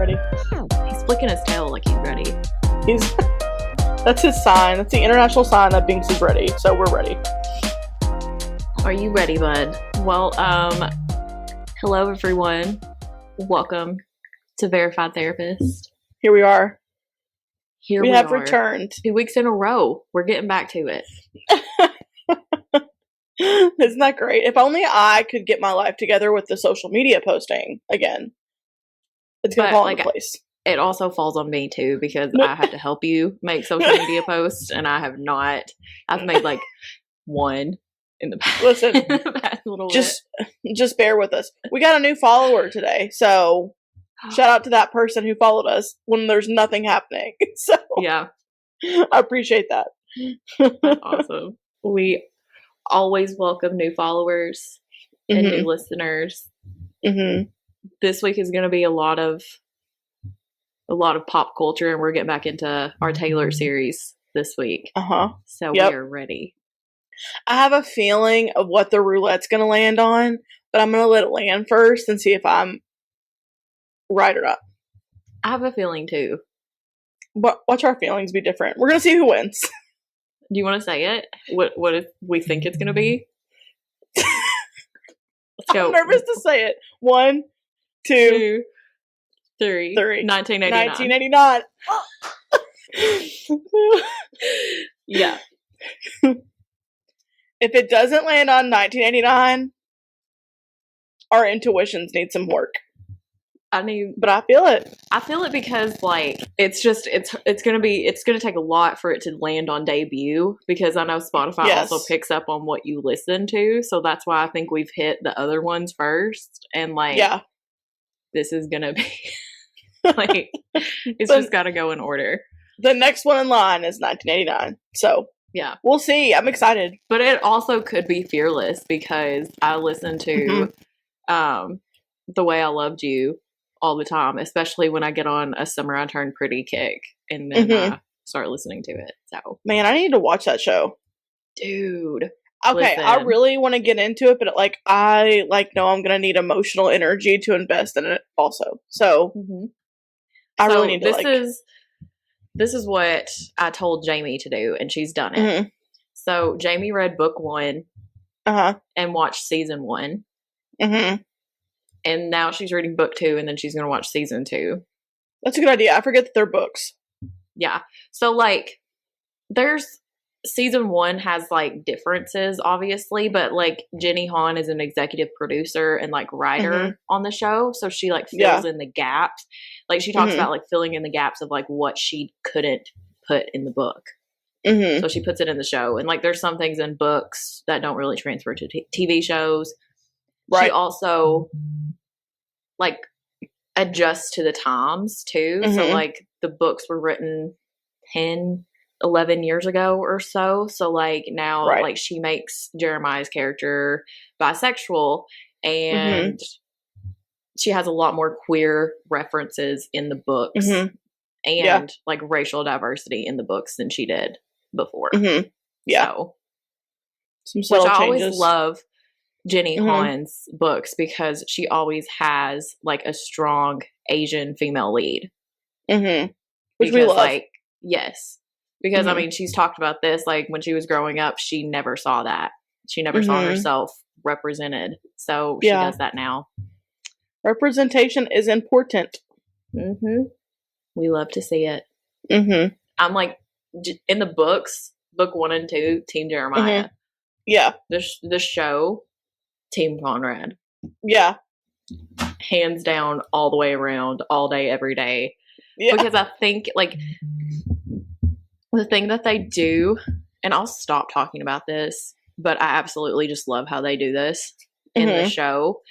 ready. He's flicking his tail like he's ready. That's his sign. That's the international sign that Binks is ready. So we're ready. Are you ready, bud? Well, hello everyone. Welcome to Verified Therapist. Here we are. We have returned. 2 weeks in a row. We're getting back to it. Isn't that great? If only I could get my life together with the social media posting again. It's going to fall into place. It also falls on me too, because I have to help you make social media posts, and I have not. I've made like one in the past. Listen, past little just bear with us. We got a new follower today, so shout out to that person who followed us when there's nothing happening. So yeah, I appreciate that. That's awesome. We always welcome new followers and new listeners. Mm-hmm. This week is going to be a lot of pop culture, and we're getting back into our Taylor series this week. So we are ready. I have a feeling of what the roulette's going to land on, but I'm going to let it land first and see if I'm right or not. I have a feeling too. But watch our feelings be different. We're going to see who wins. Do you want to say it? What if we think it's going to be? Let's go. I'm nervous to say it. 1, 2, 3. 1989. Yeah. If it doesn't land on 1989, our intuitions need some work. But I feel it. I feel it because it's gonna take a lot for it to land on debut, because I know Spotify also picks up on what you listen to, so that's why I think we've hit the other ones first, and this is gonna be it's just gotta go in order. The next one in line is 1989, so yeah, we'll see. I'm excited, but it also could be Fearless, because I listen to The Way I Loved You all the time, especially when I get on a Summer I Turned Pretty kick, and then I start listening to it. So, man, I need to watch that show, dude. Okay, listen. I really want to get into it, but I know I'm gonna need emotional energy to invest in it also. So, I really need to. This is what I told Jamie to do, and she's done it. So Jamie read book 1, and watched season 1. And now she's reading book 2, and then she's going to watch season 2. That's a good idea. I forget that they're books. Yeah. So, there's season 1 has, differences, obviously, but, Jenny Han is an executive producer and, writer on the show. So she, fills in the gaps. She talks about, filling in the gaps of, what she couldn't put in the book. So she puts it in the show. And, there's some things in books that don't really transfer to TV shows. Right. She also adjusts to the times too. So the books were written 10, 11 years ago or so. So now she makes Jeremiah's character bisexual, and she has a lot more queer references in the books and racial diversity in the books than she did before. Yeah. So, some subtle changes. I always love Jenny Han's books, because she always has a strong Asian female lead. Which we love. Yes. Because I mean, she's talked about this, when she was growing up, she never saw that. She never saw herself represented. So she does that now. Representation is important. We love to see it. I'm in the books, book 1 and 2, Team Jeremiah. Yeah. The show, Team Conrad. Yeah. Hands down, all the way around, all day, every day. Yeah. Because I think, the thing that they do, and I'll stop talking about this, but I absolutely just love how they do this in the show,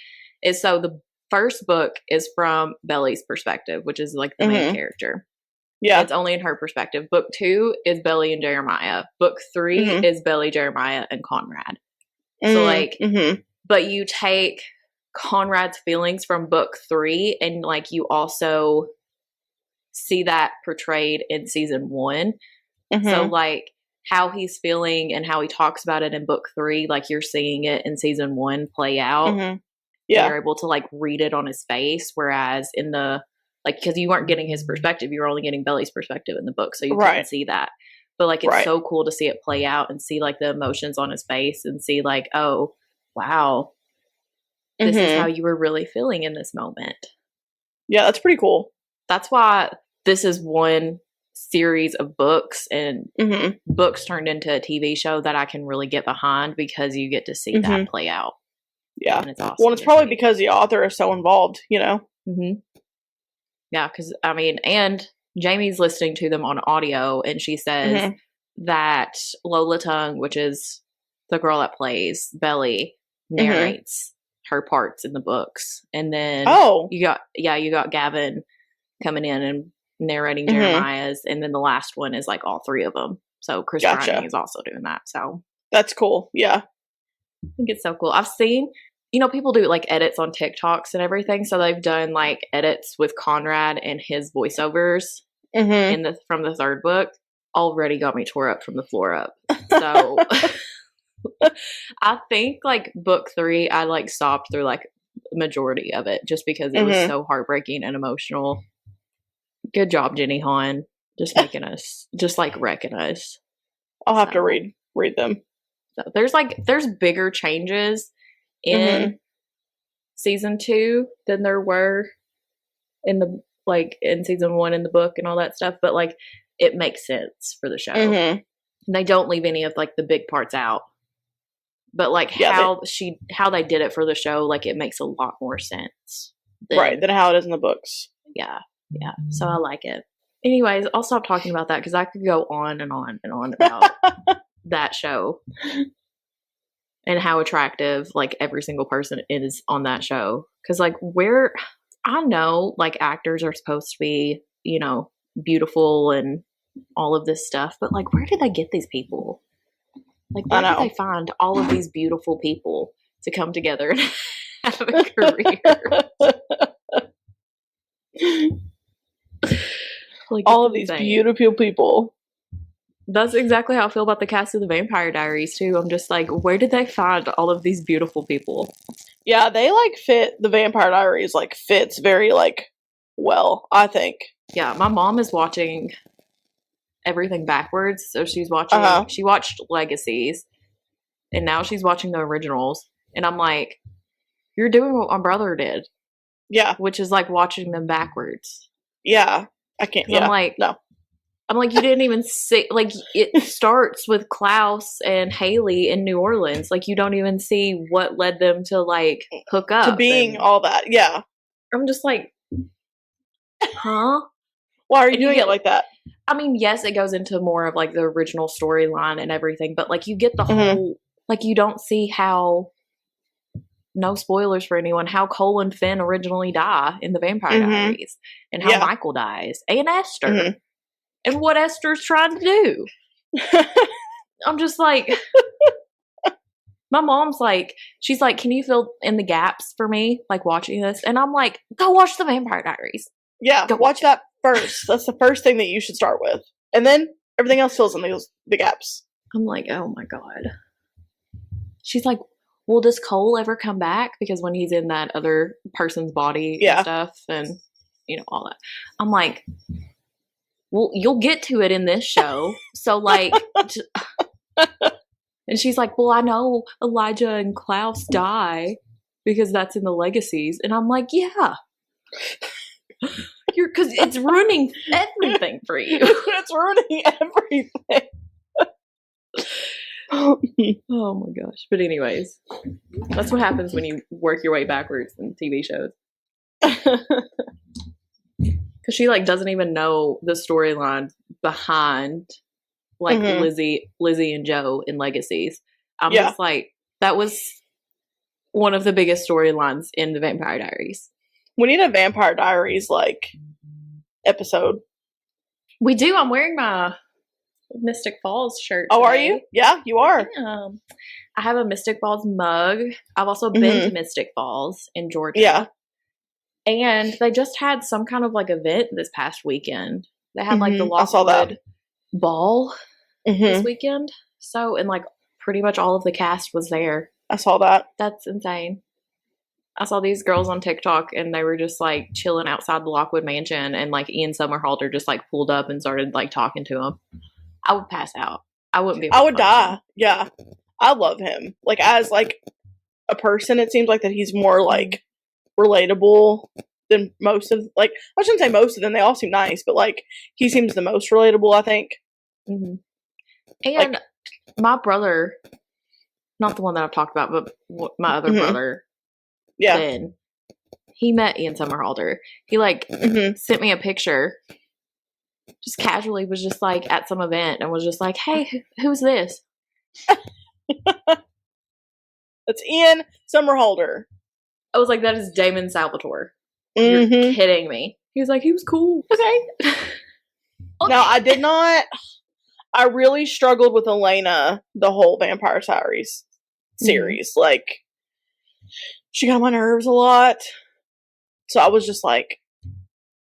is so the first book is from Belly's perspective, which is, the main character. Yeah. It's only in her perspective. Book 2 is Belly and Jeremiah. Book 3 is Belly, Jeremiah, and Conrad. So, but you take Conrad's feelings from book 3, and, you also see that portrayed in season 1. So, how he's feeling and how he talks about it in book 3, you're seeing it in season 1 play out. Yeah. You're able to, read it on his face, whereas in the Like, because you weren't getting his perspective, you were only getting Belly's perspective in the book, so you Right. couldn't see that. But like, it's so cool to see it play out and see like the emotions on his face and see like, oh, wow, this is how you were really feeling in this moment. Yeah, that's pretty cool. That's why this is one series of books and books turned into a TV show that I can really get behind, because you get to see that play out. Yeah. And it's awesome. Well, it's probably because the author is so involved, you know? Yeah, because, I mean, and Jamie's listening to them on audio, and she says that Lola Tongue, which is the girl that plays Belly, narrates her parts in the books. And then you got Gavin coming in and narrating Jeremiah's, and then the last one is like all three of them. So Chris Bryant is also doing that. So that's cool. Yeah, I think it's so cool. I've seen, you know, people do like edits on TikToks and everything. So they've done like edits with Conrad and his voiceovers from the third book. Already got me tore up from the floor up. So I think like book 3, I like stopped through like the majority of it just because it was so heartbreaking and emotional. Good job, Jenny Han. Just making us, just like wrecking us. I'll have to read them. So there's bigger changes in season 2 than there were in the in season 1 in the book and all that stuff, but like it makes sense for the show. They don't leave any of like the big parts out, but like how they did it for the show, like it makes a lot more sense than how it is in the books. Yeah, so I like it. Anyways, I'll stop talking about that because I could go on and on and on about that show and how attractive like every single person is on that show. Because like I know like actors are supposed to be, you know, beautiful and all of this stuff, but like where did they get these people? Like where did they find all of these beautiful people to come together and have a career? Like all of these beautiful people. That's exactly how I feel about the cast of the Vampire Diaries too. I'm just like, where did they find all of these beautiful people? Yeah, they like fit the Vampire Diaries like fits very like well, I think. Yeah, my mom is watching everything backwards, so she's watching she watched Legacies and now she's watching the originals, and I'm like, you're doing what my brother did. Yeah. Which is like watching them backwards. Yeah. I can't. Yeah. I'm like, no. I'm like, you didn't even see, like, it starts with Klaus and Haley in New Orleans. Like, you don't even see what led them to, like, hook up. To being all that. Yeah. I'm just like, huh? Why are you doing it like that? I mean, yes, it goes into more of, like, the original storyline and everything, but, like, you get the whole, like, you don't see how, no spoilers for anyone, how Cole and Finn originally die in the Vampire Diaries, and how Michael dies, and Esther, and what Esther's trying to do. I'm just like, my mom's like, she's like, can you fill in the gaps for me, like watching this? And I'm like, go watch the Vampire Diaries. Yeah, go watch that first. That's the first thing that you should start with, and then everything else fills in the gaps. I'm like, oh my god. She's like, well, does Cole ever come back? Because when he's in that other person's body and stuff, and, you know, all that. I'm like, well, you'll get to it in this show. So, like, and she's like, well, I know Elijah and Klaus die because that's in the Legacies. And I'm like, yeah. Because it's ruining everything for you. It's ruining everything. Oh my gosh. But anyways, that's what happens when you work your way backwards in TV shows. Because she like doesn't even know the storyline behind like Lizzie and Joe in Legacies. I'm just like, that was one of the biggest storylines in the Vampire Diaries. We need a Vampire Diaries like episode. We do. I'm wearing my Mystic Falls shirt today. Oh, are you? Yeah, you are. I have a Mystic Falls mug. I've also been to Mystic Falls in Georgia. Yeah. And they just had some kind of like event this past weekend. They had like the Lockwood Ball this weekend. So, and like pretty much all of the cast was there. I saw that. That's insane. I saw these girls on TikTok and they were just like chilling outside the Lockwood Mansion and like Ian Somerhalder just like pulled up and started like talking to him. I would pass out. I wouldn't be able to I would die. Yeah. I love him. Like, as like a person, it seems like that he's more like relatable than most of, like, I shouldn't say most of them, they all seem nice, but like he seems the most relatable, I think. Mm-hmm. And like, my brother, not the one that I've talked about, but my other brother, Ben, he met Ian Somerhalder. He like sent me a picture, just casually, was just like at some event and was just like, hey, who's this? It's Ian Somerhalder. I was like, that is Damon Salvatore. You're kidding me. He was like, he was cool. Okay. Now, I really struggled with Elena the whole Vampire Diaries series. Like, she got on my nerves a lot. So I was just like,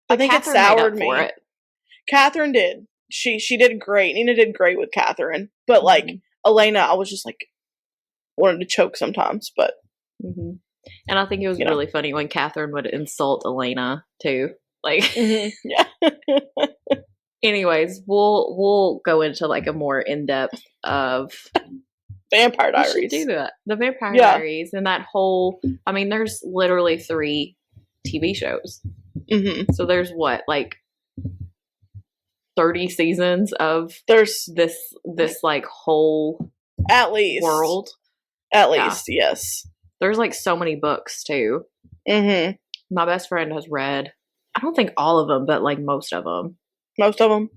I think Catherine it soured me. It. Catherine did. She did great. Nina did great with Catherine. But like, Elena, I was just like, wanted to choke sometimes, but. And I think it was really funny when Catherine would insult Elena too. Like, yeah. Anyways, we'll go into like a more in depth of Vampire Diaries. We should do that. The Vampire Diaries and that whole. I mean, there's literally 3 TV shows. So there's what, like 30 seasons of this like whole at least world. At least, yes. There's like so many books too. My best friend has read, I don't think all of them, but like most of them. Most of them.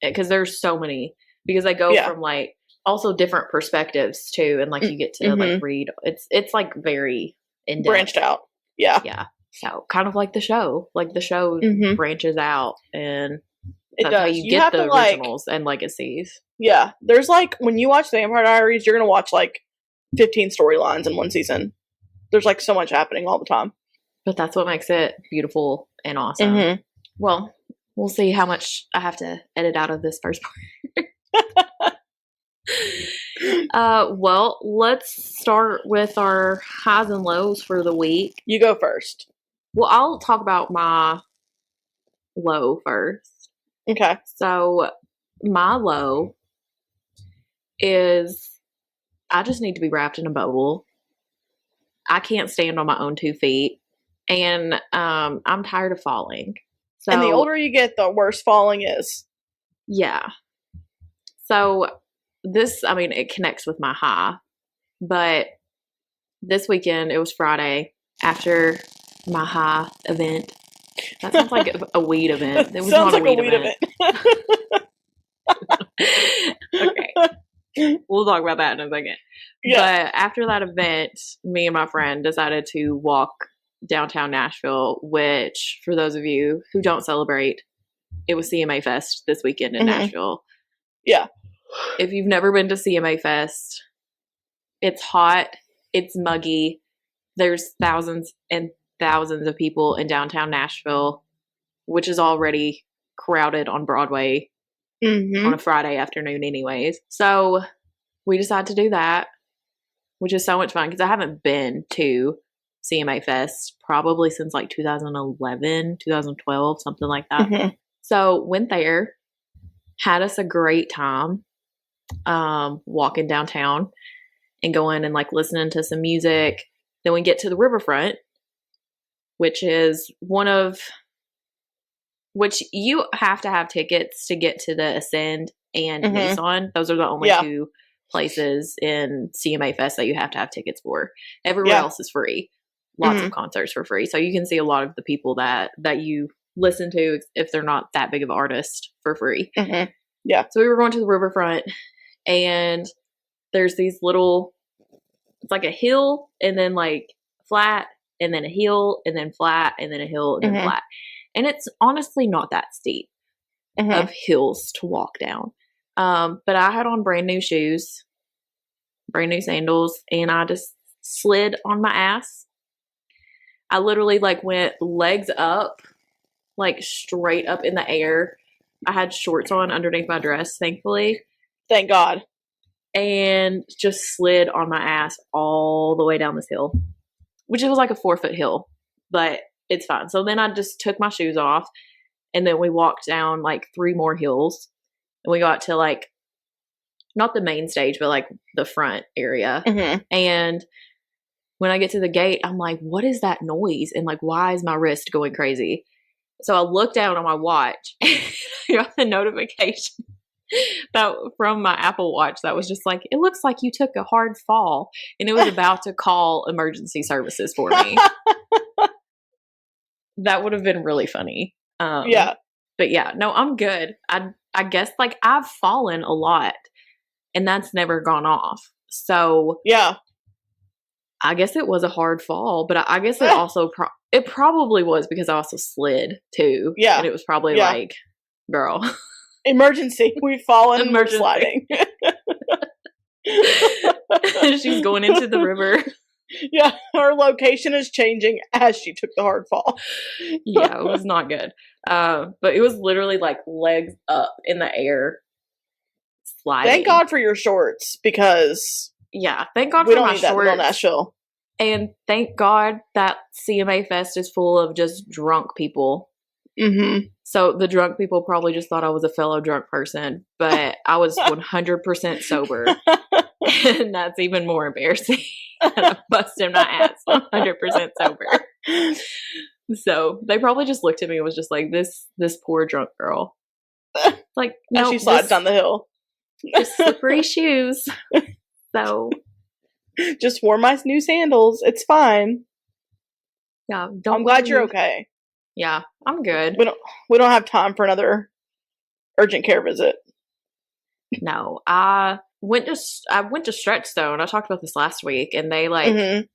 Because there's so many. Because they go from like also different perspectives too, and like you get to like read. It's like very in-depth. Branched out. Yeah. Yeah. So kind of like the show. Like the show branches out, and that's how you get the originals and legacies. Yeah. There's like, when you watch Vampire Diaries, you're going to watch like 15 storylines in one season. There's like so much happening all the time. But that's what makes it beautiful and awesome. Well, we'll see how much I have to edit out of this first part. Well, let's start with our highs and lows for the week. You go first. Well, I'll talk about my low first. Okay. So, my low is I just need to be wrapped in a bubble. I can't stand on my own 2 feet. And I'm tired of falling. So, and the older you get, the worse falling is. Yeah. So this, I mean, it connects with my high. But this weekend, it was Friday after my high event. That sounds like a weed event. It was not a weed event. Okay. We'll talk about that in a second. Yeah. But after that event, me and my friend decided to walk downtown Nashville, which, for those of you who don't celebrate, it was CMA Fest this weekend in Nashville. Yeah. If you've never been to CMA Fest, it's hot, it's muggy, there's thousands and thousands of people in downtown Nashville, which is already crowded on Broadway on a Friday afternoon anyways. So we decided to do that, which is so much fun because I haven't been to CMA Fest probably since like 2011, 2012, something like that. So went there, had us a great time walking downtown and going and like listening to some music. Then we get to the riverfront, which is which you have to have tickets to get to the Ascend and Nissan. Those are the only 2 places in CMA Fest that you have to have tickets for. Everywhere else is free. Lots of concerts for free. So you can see a lot of the people that you listen to, if they're not that big of an artist, for free. Yeah. So we were going to the riverfront, and there's these little, it's like a hill and then like flat and then a hill and then flat and then a hill and then flat. And it's honestly not that steep of hills to walk down. But I had on brand new shoes, brand new sandals, and I just slid on my ass. I literally like went legs up, like straight up in the air. I had shorts on underneath my dress, thankfully. Thank God. And just slid on my ass all the way down this hill. which it was like a 4-foot hill, but it's fine. So then I just took my shoes off, and then we walked down like 3 more hills, and we got to like, not the main stage, but like the front area. Mm-hmm. And when I get to the gate, I'm like, what is that noise? And like, why is my wrist going crazy? So I look down on my watch and I got the notification from my Apple Watch that was just like, it looks like you took a hard fall, and it was about to call emergency services for me. That would have been really funny. Yeah. But yeah, no, I'm good. I guess like I've fallen a lot, and that's never gone off. So yeah, I guess it was a hard fall, but I guess it also it probably was because I also slid too. Yeah. And it was probably like, girl, emergency. We've fallen. We're sliding. She's going into the river. Yeah, her location is changing as she took the hard fall. Yeah, it was not good. But it was literally like legs up in the air, sliding. Thank God for your shorts, because thank God we for don't my need that shorts. in Nashville. And thank God that CMA Fest is full of just drunk people. Mm-hmm. So the drunk people probably just thought I was a fellow drunk person, but I was 100% sober. And that's even more embarrassing. I busted my ass 100% sober. So they probably just looked at me and was just like, this poor drunk girl. Like, no, and she slides down the hill. Just slippery shoes. So just wore my new sandals. It's fine. Yeah, I'm glad you're okay. Yeah, I'm good. We don't have time for another urgent care visit. No, I went to Stretchstone. I talked about this last week, and they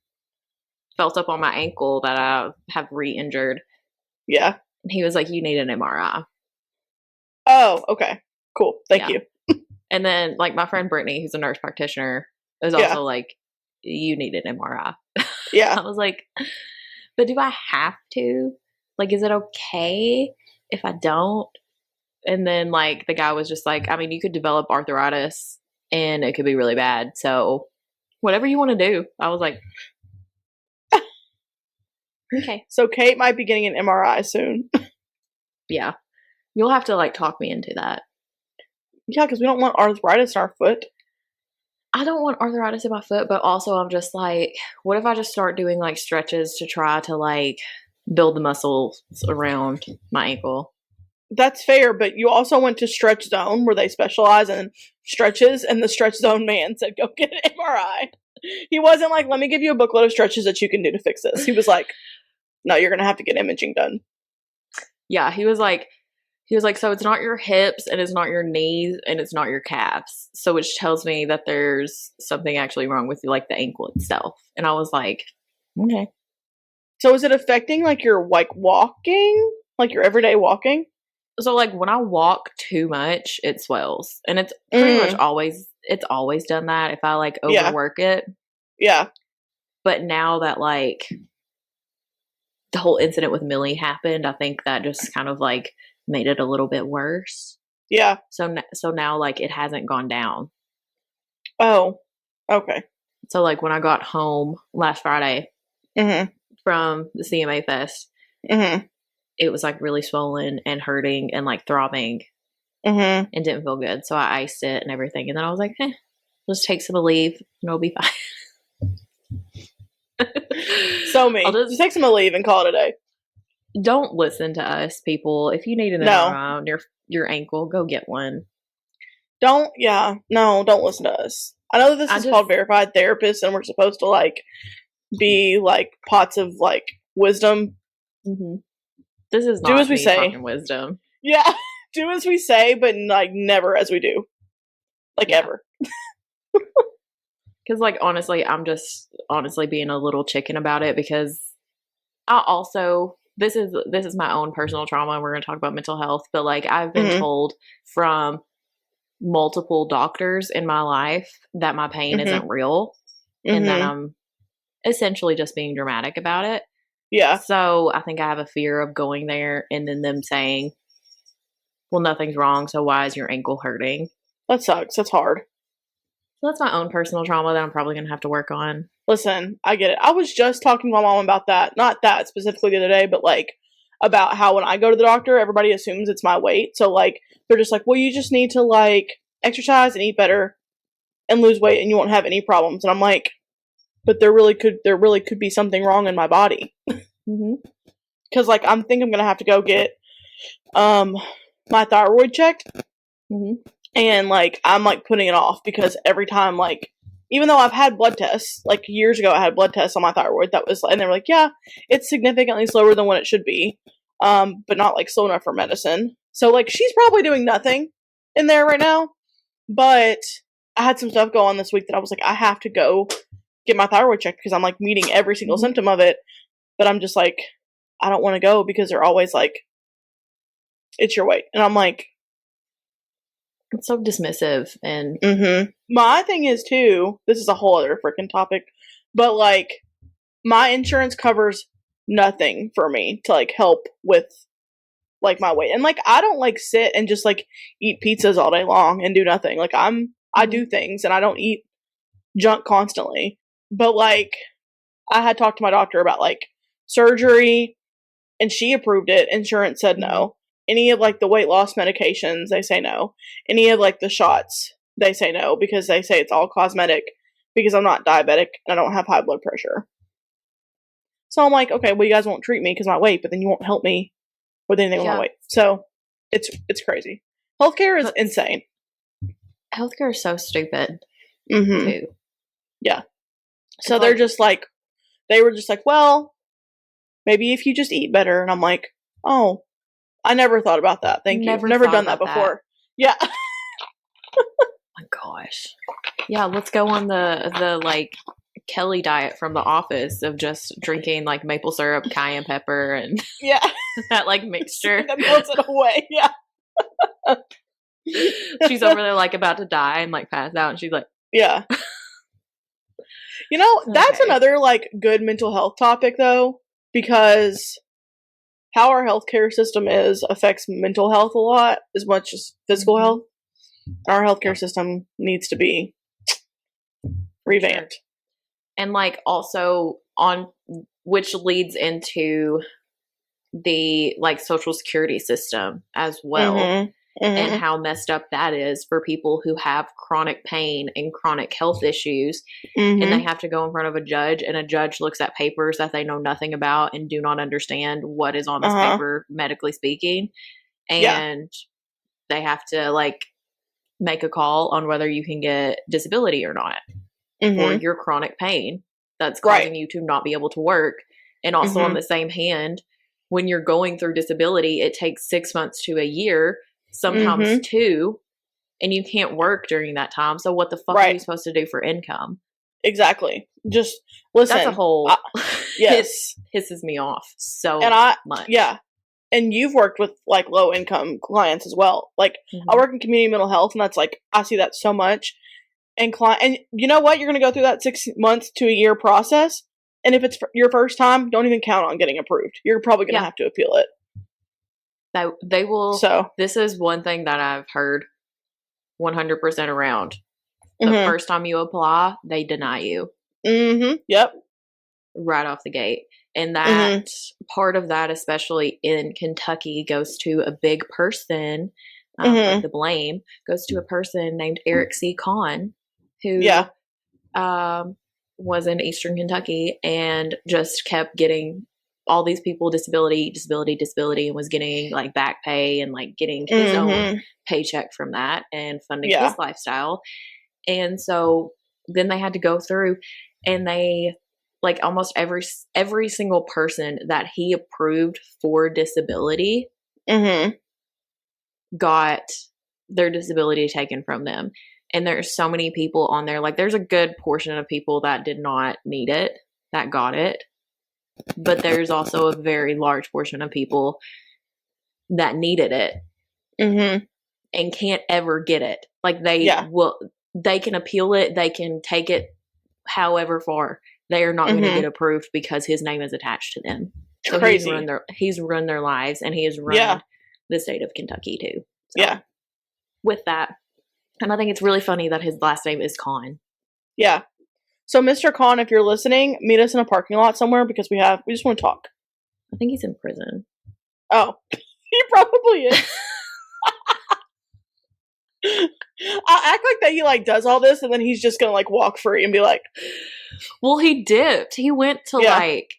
felt up on my ankle that I have re-injured. Yeah, and he was like, "You need an MRI." Oh, okay, cool. Thank you. And then, like, my friend Brittany, who's a nurse practitioner, was also like, "You need an MRI." Yeah, I was like, "But do I have to? Like, is it okay if I don't?" And then, like, the guy was just like, I mean, you could develop arthritis and it could be really bad. So whatever you want to do. I was like, okay. So Kate might be getting an MRI soon. Yeah. You'll have to, like, talk me into that. Yeah, because we don't want arthritis in our foot. I don't want arthritis in my foot, but also I'm just like, what if I just start doing, like, stretches to try to, like, build the muscles around my ankle? That's fair, but you also went to Stretch Zone, where they specialize in stretches, and the Stretch Zone man said, go get an MRI. He wasn't like, let me give you a booklet of stretches that you can do to fix this. He was like, no, you're going to have to get imaging done. Yeah, he was like, so it's not your hips, and it's not your knees, and it's not your calves. So which tells me that there's something actually wrong with, like, the ankle itself. And I was like, okay. So is it affecting, like, your, like, walking? Like, your everyday walking? So, like, when I walk too much, it swells. And it's pretty much always done that if I, like, overwork it. Yeah. But now that, like, the whole incident with Millie happened, I think that just kind of, like, made it a little bit worse. Yeah. So now, like, it hasn't gone down. Oh, okay. So, like, when I got home last Friday from the CMA Fest, it was, like, really swollen and hurting and, like, throbbing and didn't feel good. So I iced it and everything. And then I was like, just take some Aleve and it'll be fine. So just take some Aleve and call it a day. Don't listen to us, people. If you need an MRI on your ankle, go get one. Don't listen to us. I know that this is called Verified Therapist, and we're supposed to, like, be, like, pots of, like, wisdom. This is not do as we say. Talking wisdom. Yeah, do as we say, but, like, never as we do. Like, ever. Because, like, honestly, I'm just being a little chicken about it, because I also, this is my own personal trauma, and we're going to talk about mental health, but, like, I've been told from multiple doctors in my life that my pain isn't real, and that I'm essentially just being dramatic about it. Yeah. So I think I have a fear of going there and then them saying, well, nothing's wrong, so why is your ankle hurting? That sucks. That's hard. So that's my own personal trauma that I'm probably going to have to work on. Listen, I get it. I was just talking to my mom about that. Not that specifically the other day, but like about how when I go to the doctor, everybody assumes it's my weight. So like they're just like, well, you just need to like exercise and eat better and lose weight and you won't have any problems. And I'm like, but there really could be something wrong in my body. Because like I'm gonna have to go get my thyroid checked. And like I'm like putting it off because every time, like, even though I've had blood tests, like years ago I had blood tests on my thyroid that was, and they were like, yeah, it's significantly slower than what it should be, but not like slow enough for medicine. So like she's probably doing nothing in there right now, but I had some stuff go on this week that I was like, I have to go get my thyroid checked because I'm like meeting every single symptom of it, but I'm just like, I don't want to go because they're always like, it's your weight, and I'm like, it's so dismissive. And my thing is too, this is a whole other freaking topic, but like my insurance covers nothing for me to like help with like my weight. And like I don't like sit and just like eat pizzas all day long and do nothing. Like I do things and I don't eat junk constantly. But like I had talked to my doctor about like surgery and she approved it. Insurance said no. Any of like the weight loss medications, they say no. Any of like the shots, they say no because they say it's all cosmetic because I'm not diabetic and I don't have high blood pressure. So I'm like, okay, well, you guys won't treat me because of my weight, but then you won't help me with anything with my weight. So it's crazy. Healthcare is insane. Healthcare is so stupid too. Yeah. So they're just like, they were just like, well, maybe if you just eat better. And I'm like, oh, I never thought about that. Thank you. Never done that before. Yeah. Oh my gosh. Yeah, let's go on the like Kelly diet from The Office of just drinking like maple syrup, cayenne pepper, and that like mixture. That melts it away. Yeah. She's over there like about to die and like pass out, and she's like, yeah. You know, that's another like good mental health topic though, because how our healthcare system affects mental health a lot as much as physical health. Our healthcare system needs to be revamped. Sure. And like also on, which leads into the like social security system as well. And how messed up that is for people who have chronic pain and chronic health issues. And they have to go in front of a judge, and a judge looks at papers that they know nothing about and do not understand what is on this paper, medically speaking. And they have to like make a call on whether you can get disability or not for your chronic pain that's causing you to not be able to work. And also on the same hand, when you're going through disability, it takes 6 months to a year, sometimes 2, and you can't work during that time. So what the fuck are you supposed to do for income? Exactly. Just listen. That's a whole pisses me off so much. Yeah. And you've worked with like low income clients as well. Like I work in community mental health, and that's like I see that so much. And and you know what? You're going to go through that 6 months to a year process. And if it's your first time, don't even count on getting approved. You're probably going to have to appeal it. They will. So this is one thing that I've heard 100% around. The first time you apply, they deny you. Yep. Right off the gate. And that part of that, especially in Kentucky, goes to a big person. Like the blame goes to a person named Eric C. Kahn, who was in Eastern Kentucky and just kept getting all these people disability, and was getting like back pay and like getting his own paycheck from that and funding his lifestyle. And so then they had to go through, and they like almost every single person that he approved for disability got their disability taken from them. And there's so many people on there. Like there's a good portion of people that did not need it, that got it. But there's also a very large portion of people that needed it and can't ever get it. Like they can appeal it. They can take it however far. They are not going to get approved because his name is attached to them. So crazy. He's run their lives, and he has run the state of Kentucky too. So with that. And I think it's really funny that his last name is Kahn. Yeah. So, Mr. Khan, if you're listening, meet us in a parking lot somewhere because we just want to talk. I think he's in prison. Oh, he probably is. I act like that he like does all this and then he's just gonna like walk free and be like, well, he dipped. He went to like,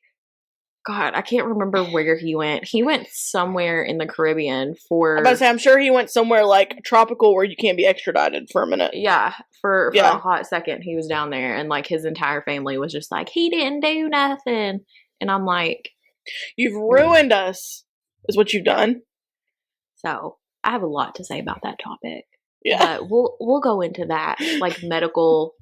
God, I can't remember where he went. He went somewhere in the Caribbean for. I'm about to say, I'm sure he went somewhere like tropical where you can't be extradited for a minute. Yeah, for a hot second, he was down there, and like his entire family was just like, he didn't do nothing, and I'm like, you've ruined us, is what you've done. So I have a lot to say about that topic. Yeah, but we'll go into that, like medical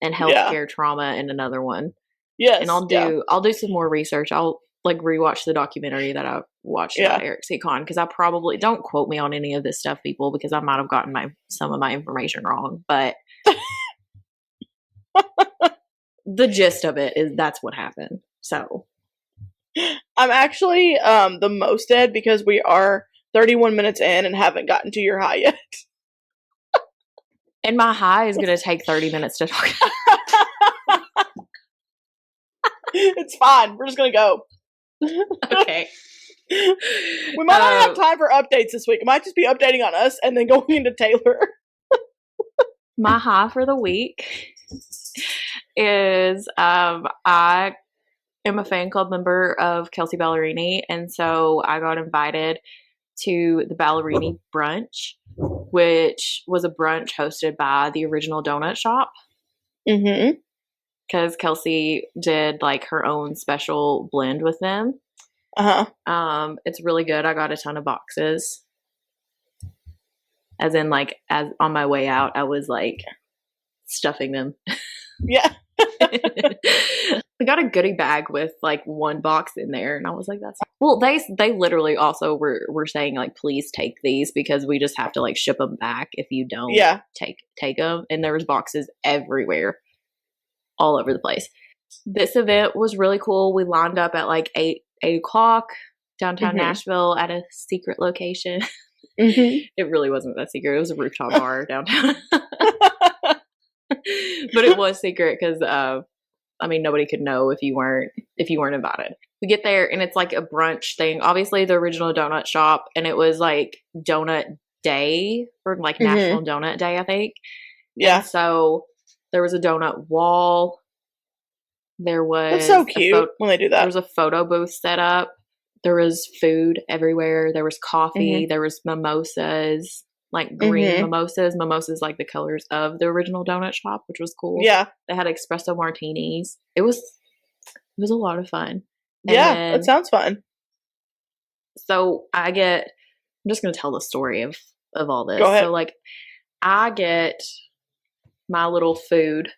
and healthcare trauma in another one. Yes, and I'll do some more research. I'll like rewatch the documentary that I watched about Eric C. Khan, because I probably, don't quote me on any of this stuff, people, because I might have gotten some of my information wrong, but the gist of it is that's what happened. So I'm actually the most dead because we are 31 minutes in and haven't gotten to your high yet. And my high is going to take 30 minutes to talk. It's fine. We're just going to go. Okay. We might not have time for updates this week. It might just be updating on us and then going into Taylor. My high for the week is I am a fan club member of Kelsey Ballerini, and so I got invited to the Ballerini brunch, which was a brunch hosted by the Original Donut Shop. Mm-hmm. Because Kelsey did like her own special blend with them. Uh-huh. It's really good. I got a ton of boxes. As in, like, as on my way out, I was like stuffing them. Yeah. I got a goodie bag with like one box in there, and I was like, "That's well." They literally also were saying like, "Please take these because we just have to like ship them back if you don't take them." And there was boxes everywhere, all over the place. This event was really cool. We lined up at like 8 o'clock downtown Nashville at a secret location. It really wasn't that secret. It was a rooftop bar downtown. But it was secret because I mean, nobody could know if you weren't invited. We get there and it's like a brunch thing. Obviously, the Original Donut Shop, and it was like Donut Day, or like National Donut Day, I think. Yeah. And so there was a donut wall. There was That's so cute when they do that. There was a photo booth set up. There was food everywhere. There was coffee. There was mimosas. Like green mimosas. Mimosas like the colors of the Original Donut Shop, which was cool. Yeah. They had espresso martinis. It was a lot of fun. Yeah, that sounds fun. So I'm just going to tell the story of all this. Go ahead. So like I get my little food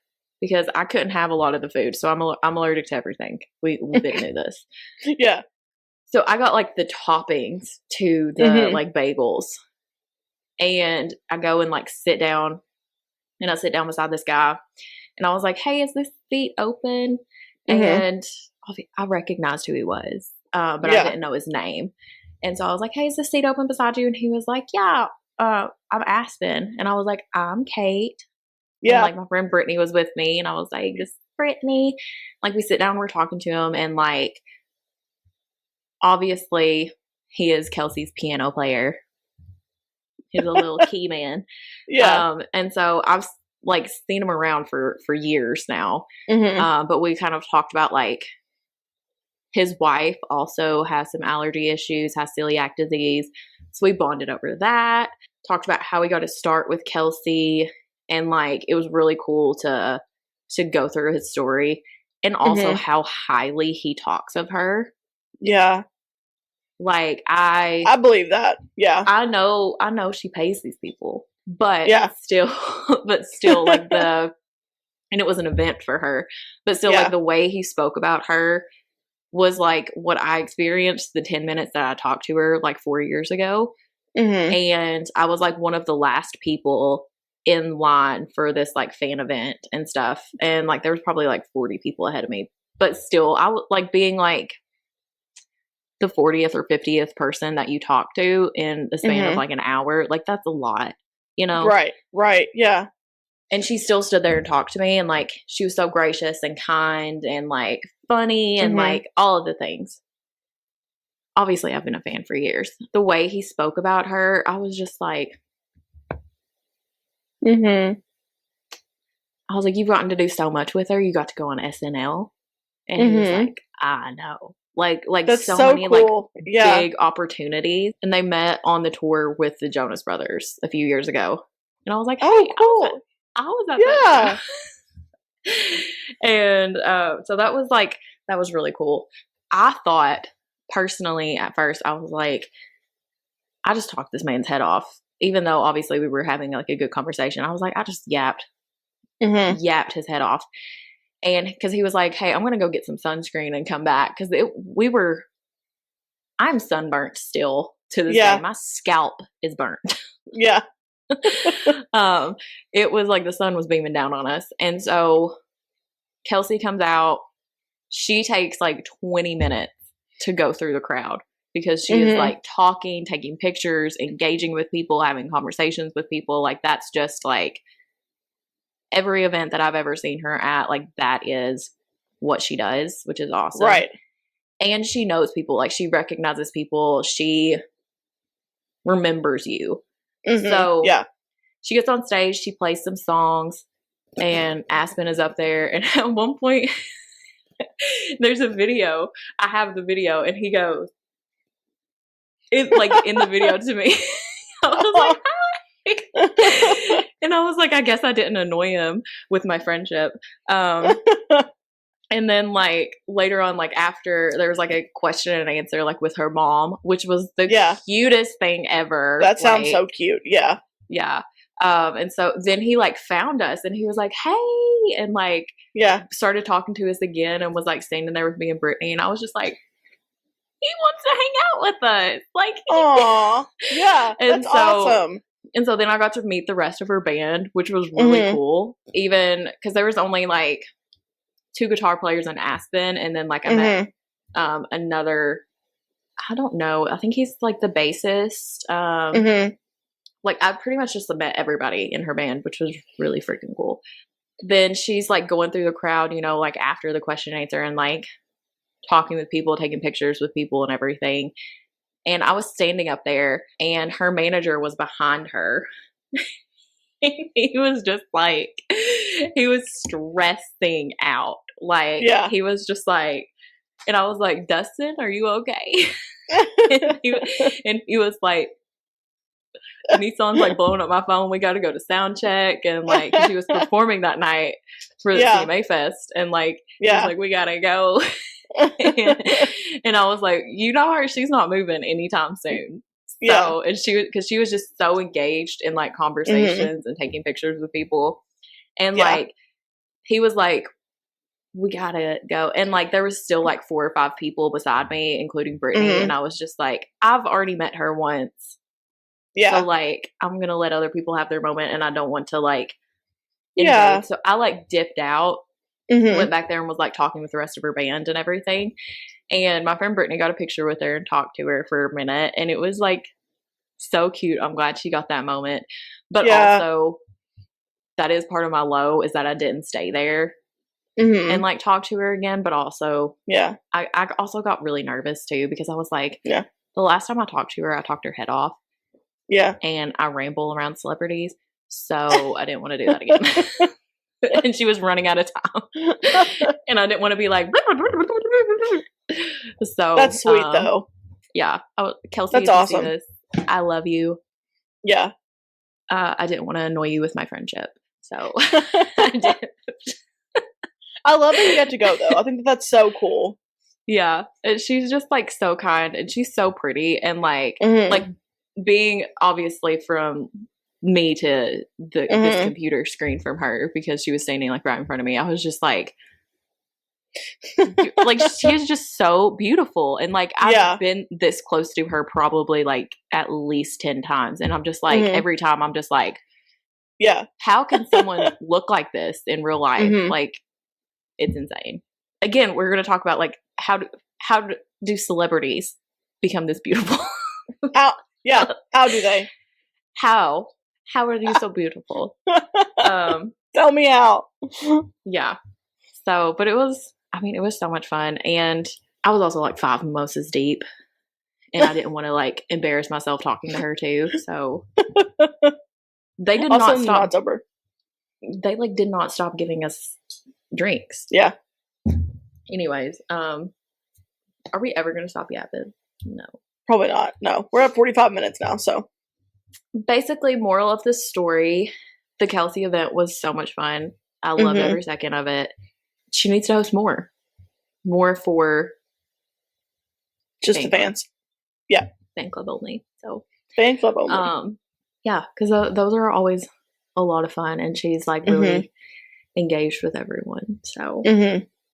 because I couldn't have a lot of the food. So I'm allergic to everything. We've been through this. Yeah. So I got like the toppings to the like bagels. And I go and like sit down, and I sit down beside this guy, and I was like, "Hey, is this seat open?" And I recognized who he was, but I didn't know his name. And so I was like, "Hey, is this seat open beside you?" And he was like, "Yeah, I'm Aspen." And I was like, "I'm Kate." Yeah. And like my friend Brittany was with me, and I was like, "This is Brittany." Like we sit down, we're talking to him, and like obviously he is Kelsey's piano player. He's a little key man. Yeah. And so I've like seen him around for years now. But we kind of talked about like his wife also has some allergy issues, has celiac disease. So we bonded over that. Talked about how we got to start with Kelsey, and like it was really cool to go through his story, and also how highly he talks of her. Yeah. Like I believe that. Yeah. I know she pays these people, but still like and it was an event for her, but still like the way he spoke about her was like what I experienced the 10 minutes that I talked to her like 4 years ago. And I was like one of the last people in line for this like fan event and stuff. And like there was probably like 40 people ahead of me, but still I was like being like the 40th or 50th person that you talk to in the span of like an hour, like that's a lot, you know? Right, yeah. And she still stood there and talked to me, and like she was so gracious and kind and like funny and like all of the things. Obviously, I've been a fan for years. The way he spoke about her, I was just like, I was like, you've gotten to do so much with her. You got to go on SNL. And he was like, I know. Like That's so many cool. like big opportunities. And they met on the tour with the Jonas Brothers a few years ago. And I was like, hey, cool. I was at that show. And so that was really cool. I thought personally at first, I was like, I just talked this man's head off. Even though obviously we were having like a good conversation. I was like, I just yapped his head off. And because he was like, hey, I'm going to go get some sunscreen and come back. Because I'm sunburnt still to this day. My scalp is burnt. Yeah. It was like the sun was beaming down on us. And so Kelsey comes out. She takes like 20 minutes to go through the crowd because she is like talking, taking pictures, engaging with people, having conversations with people. Like that's just like every event that I've ever seen her at, like that is what she does, which is awesome. Right. And she knows people. Like she recognizes people. She remembers you. So she gets on stage, she plays some songs, and Aspen is up there. And at one point, there's a video. I have the video, and he goes, it's like in the video to me. I was like, hi. And I was like, I guess I didn't annoy him with my friendship. And then like later on, like after there was like a question and answer like with her mom, which was the cutest thing ever. That sounds so cute. Yeah. Yeah. And so then he like found us and he was like, hey, and like started talking to us again and was like standing there with me and Brittany, and I was just like, he wants to hang out with us. Like, aw, yeah, that's awesome. And so then I got to meet the rest of her band, which was really cool. Even because there was only like 2 guitar players in Aspen, and then like I met another, I don't know, I think he's like the bassist. Like I pretty much just met everybody in her band, which was really freaking cool. Then she's like going through the crowd, you know, like after the question and answer and like talking with people, taking pictures with people and everything. And I was standing up there and her manager was behind her. He was just like, he was stressing out. Like, he was just like, and I was like, Dustin, are you okay? and he was like, Nissan's like blowing up my phone. We got to go to sound check. And like, he was performing that night for the CMA Fest. And like, he was like, we got to go. and I was like, you know her, she's not moving anytime soon. So, and she was just so engaged in like conversations and taking pictures with people. And like, he was like, we gotta go. And like, there was still like 4 or 5 people beside me, including Brittany. And I was just like, I've already met her once. So like, I'm going to let other people have their moment and I don't want to like, invade. So I like dipped out, went back there and was like talking with the rest of her band and everything. And my friend Brittany got a picture with her and talked to her for a minute. And it was like so cute. I'm glad she got that moment. But also that is part of my low is that I didn't stay there and like talk to her again. But also, I also got really nervous too, because I was like, the last time I talked to her, I talked her head off. And I ramble around celebrities. So I didn't want to do that again. And she was running out of time. And I didn't want to be like, so that's sweet though. Yeah. Kelsey, that's awesome. This. I love you. Yeah. I didn't want to annoy you with my friendship. So I did. I love that you got to go though. I think that's so cool. Yeah. And she's just like so kind and she's so pretty and like, like being obviously from me to this computer screen from her, because she was standing like right in front of me. I was just like she is just so beautiful. And like, I've been this close to her probably like at least 10 times. And I'm just like, every time I'm just like, how can someone look like this in real life? Like, it's insane. Again, we're going to talk about like, how do celebrities become this beautiful? How do they? How? How are you so beautiful? Tell me how. Yeah. So, but it was so much fun. And I was also like 5 mimosas deep. And I didn't want to like embarrass myself talking to her too. So they did Also not stop. not sober. They like did not stop giving us drinks. Yeah. Anyways, are we ever going to stop yapping? No. Probably not. No. We're at 45 minutes now, so. Basically, moral of the story, the Kelsey event was so much fun. I loved every second of it. She needs to host more. More for just the fans. Yeah. Fan club only. So fan club only. Yeah, because those are always a lot of fun, and she's like really engaged with everyone. So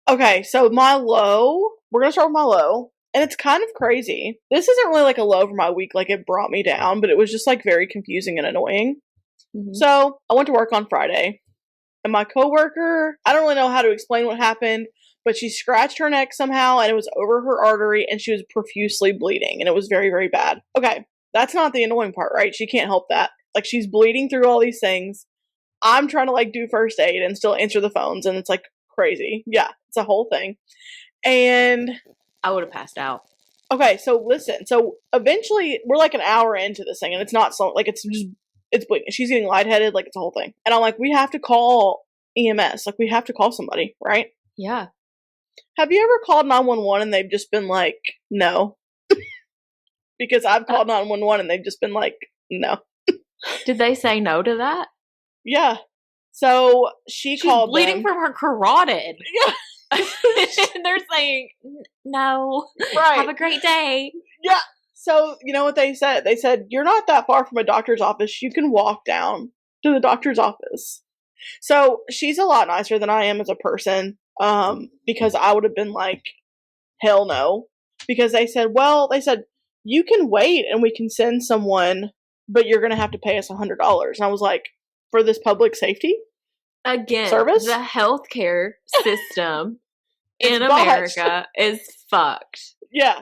okay, so my low, we're gonna start with my low, and it's kind of crazy. This isn't really like a low for my week, like it brought me down, but it was just like very confusing and annoying. So I went to work on Friday, and my coworker, I don't really know how to explain what happened, but she scratched her neck somehow, and it was over her artery, and she was profusely bleeding, and it was very, very bad. Okay, that's not the annoying part, right? She can't help that. Like, she's bleeding through all these things. I'm trying to, like, do first aid and still answer the phones, and it's, like, crazy. Yeah, it's a whole thing. And I would have passed out. Okay, so listen. So eventually, we're, like, an hour into this thing, and it's not so, like, it's bleeding. She's getting lightheaded, like, it's a whole thing. And I'm like, we have to call EMS. Like, we have to call somebody, right? Yeah. Have you ever called 911 and they've just been like, no? Because I've called 911 and they've just been like, no. Did they say no to that? Yeah. So she's called bleeding from her carotid. Yeah. They're saying, no. Right. Have a great day. Yeah. So, you know what they said? They said, you're not that far from a doctor's office. You can walk down to the doctor's office. So she's a lot nicer than I am as a person. Because I would have been like, hell no. Because they said, you can wait and we can send someone, but you're going to have to pay us $100. And I was like, for this public safety? Again, service? The healthcare system in America is fucked. Yeah.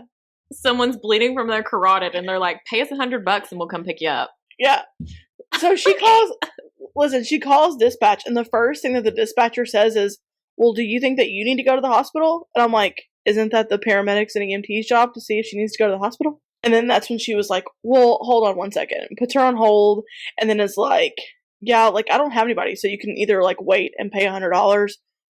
Someone's bleeding from their carotid and they're like, pay us $100 and we'll come pick you up. Yeah. So she calls dispatch, and the first thing that the dispatcher says is, well, do you think that you need to go to the hospital? And I'm like, isn't that the paramedics and EMT's job to see if she needs to go to the hospital? And then that's when she was like, well, hold on one second. And puts her on hold, and then is like, yeah, like, I don't have anybody, so you can either, like, wait and pay $100,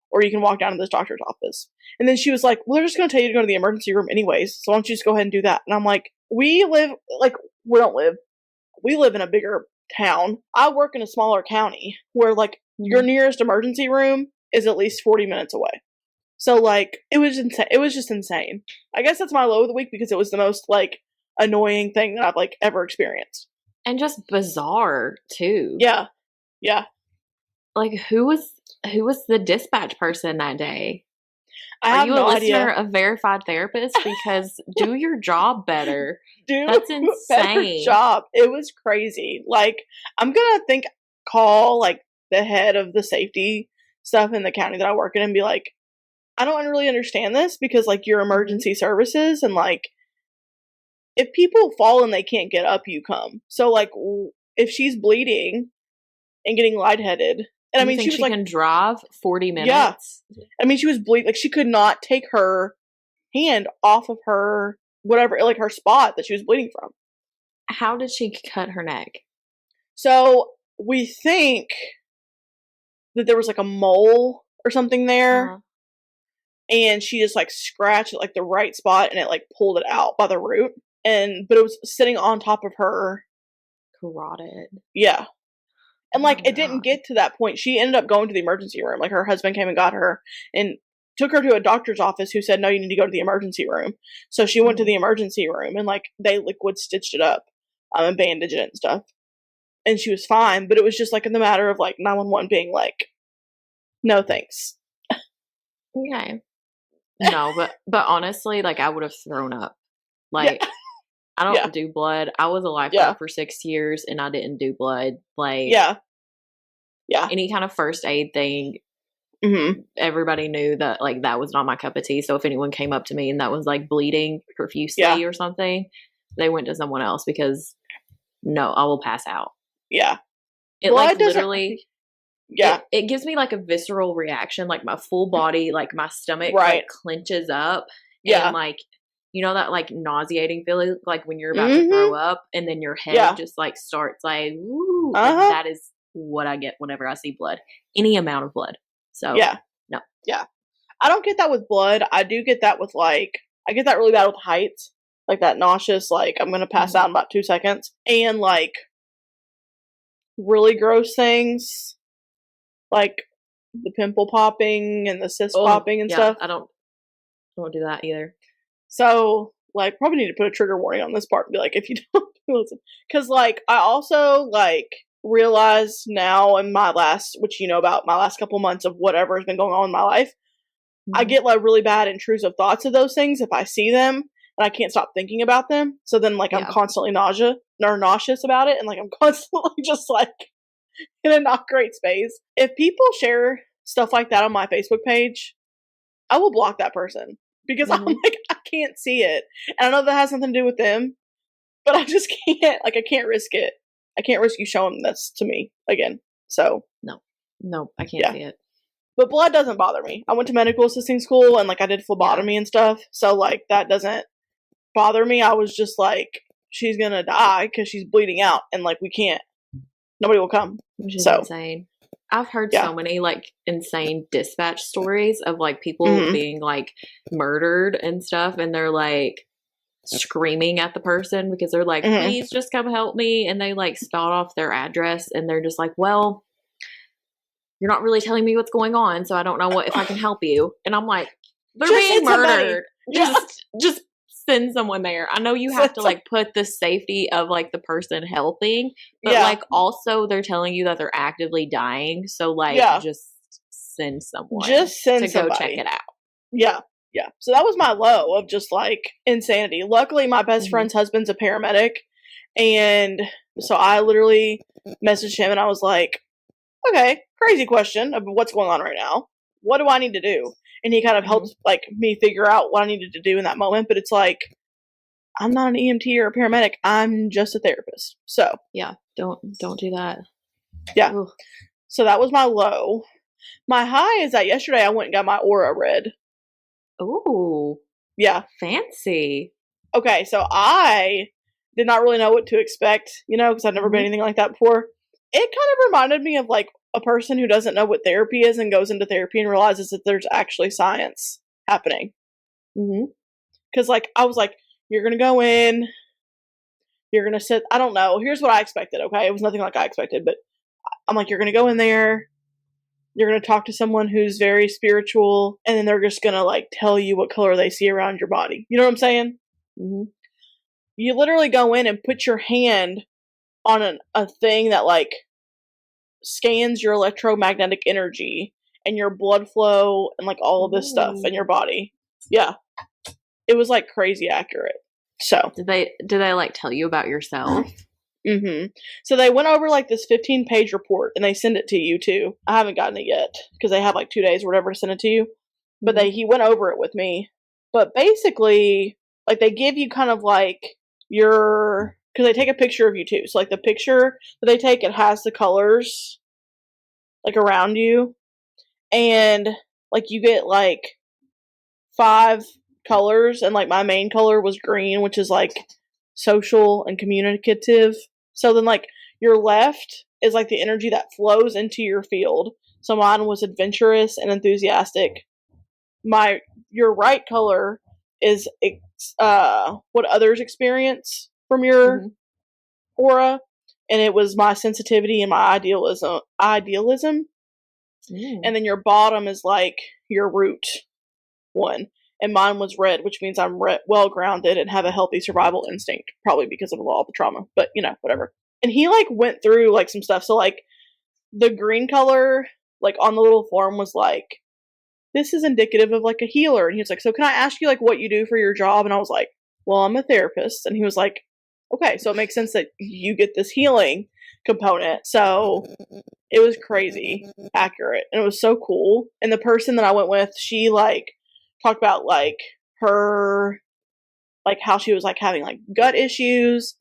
or you can walk down to this doctor's office. And then she was like, well, they're just going to tell you to go to the emergency room anyways, so why don't you just go ahead and do that? And I'm like, we live in a bigger town. I work in a smaller county where, like, your nearest emergency room is at least 40 minutes away. So, like, it was insane. It was just insane. I guess that's my low of the week because it was the most, like, annoying thing that I've, like, ever experienced. And just bizarre, too. Yeah. Yeah. Like, who was the dispatch person that day? Are you a listener of Verified Therapist? Because do your job better. That's insane. Better job. It was crazy. Like, I'm gonna call, like, the head of the safety stuff in the county that I work in and be like, I don't really understand this because, like, your emergency services and, like, if people fall and they can't get up, you come. So, like, if she's bleeding and getting lightheaded, and I mean, she can drive 40 minutes. Yeah, I mean, she was bleeding. Like, she could not take her hand off of her whatever, like, her spot that she was bleeding from. How did she cut her neck? So we think that there was, like, a mole or something there, and she just, like, scratched at, like, the right spot, and it, like, pulled it out by the root, but it was sitting on top of her carotid. Yeah. And, like, it didn't get to that point. She ended up going to the emergency room. Like, her husband came and got her and took her to a doctor's office who said, no, you need to go to the emergency room. So she went to the emergency room, and, like, they liquid stitched it up and bandaged it and stuff. And she was fine, but it was just, like, in the matter of, like, 911 being like, no thanks. Okay. No, but honestly, like, I would have thrown up. Like, I don't do blood. I was a lifeguard for 6 years, and I didn't do blood. Like, any kind of first aid thing, everybody knew that, like, that was not my cup of tea. So if anyone came up to me and that was, like, bleeding profusely or something, they went to someone else because, no, I will pass out. Yeah. It Blood like doesn't. literally, Yeah. it gives me like a visceral reaction, like my full body, like my stomach Right. like clenches up, Yeah. and like, you know, that like nauseating feeling, like when you're about to throw up, and then your head just like starts like, woo, like that is what I get whenever I see blood, any amount of blood. So no. Yeah. I don't get that with blood. I do get that with like, I get that really bad with heights, like that nauseous, like I'm gonna pass out in about 2 seconds, and like really gross things, like the pimple popping and the cyst popping and stuff. I don't do that either. So like, probably need to put a trigger warning on this part and be like, if you don't listen, because like I also like realize now in my last, which you know about my last couple months of whatever has been going on in my life, I get like really bad intrusive thoughts of those things if I see them and I can't stop thinking about them. So then like I'm constantly nauseous about it, and like I'm constantly just like in a not great space. If people share stuff like that on my Facebook page, I will block that person because I'm like, I can't see it. And I know that has something to do with them, but I just can't, like, I can't risk it. I can't risk you showing this to me again. So no, I can't see it. But blood doesn't bother me. I went to medical assisting school and like I did phlebotomy and stuff. So like that doesn't bother me. I was just like, she's gonna die because she's bleeding out, and like we can't. Nobody will come. Which is insane. I've heard so many like insane dispatch stories of like people being like murdered and stuff, and they're like screaming at the person because they're like, please just come help me, and they like spout off their address, and they're just like, well, you're not really telling me what's going on, so I don't know if I can help you. And I'm like, they're being murdered. Just send someone there. I know you have to like put the safety of like the person helping, but like also they're telling you that they're actively dying. So like just send someone. Just send to somebody. Go check it out. Yeah. Yeah. So that was my low of just like insanity. Luckily my best friend's husband's a paramedic, and so I literally messaged him and I was like, okay, crazy question of what's going on right now. What do I need to do? And he kind of helped like me figure out what I needed to do in that moment. But it's like, I'm not an EMT or a paramedic. I'm just a therapist. So yeah, don't do that. Yeah. Ooh. So that was my low. My high is that yesterday I went and got my aura read. Ooh. Yeah. Fancy. Okay, so I did not really know what to expect, you know, because I've never been anything like that before. It kind of reminded me of like a person who doesn't know what therapy is and goes into therapy and realizes that there's actually science happening. Because like I was like, you're gonna go in, you're gonna sit. I don't know. Here's what I expected. Okay, it was nothing like I expected, but I'm like, you're gonna go in there, you're gonna talk to someone who's very spiritual, and then they're just gonna like tell you what color they see around your body. You know what I'm saying? You literally go in and put your hand on a thing that like scans your electromagnetic energy and your blood flow and like all of this stuff in your body. Yeah. It was like crazy accurate. So did they like tell you about yourself? So they went over like this 15-page report and they send it to you too. I haven't gotten it yet because they have like 2 days or whatever to send it to you. But he went over it with me. But basically, like they give you kind of like because they take a picture of you too. So like the picture that they take, it has the colors like around you, and like you get like 5 colors, and like my main color was green, which is like social and communicative. So then like your left is like the energy that flows into your field. So mine was adventurous and enthusiastic. Your right color is what others experience from your aura, and it was my sensitivity and my idealism. And then your bottom is like your root one, and mine was red, which means I'm well grounded and have a healthy survival instinct, probably because of all the trauma, but you know, whatever. And he like went through like some stuff. So like the green color like on the little form was like, this is indicative of like a healer. And he was like, so can I ask you like what you do for your job? And I was like, well, I'm a therapist. And he was like, okay, so it makes sense that you get this healing component. So it was crazy accurate, and it was so cool. And the person that I went with, she like talked about like her, like how she was like having like gut issues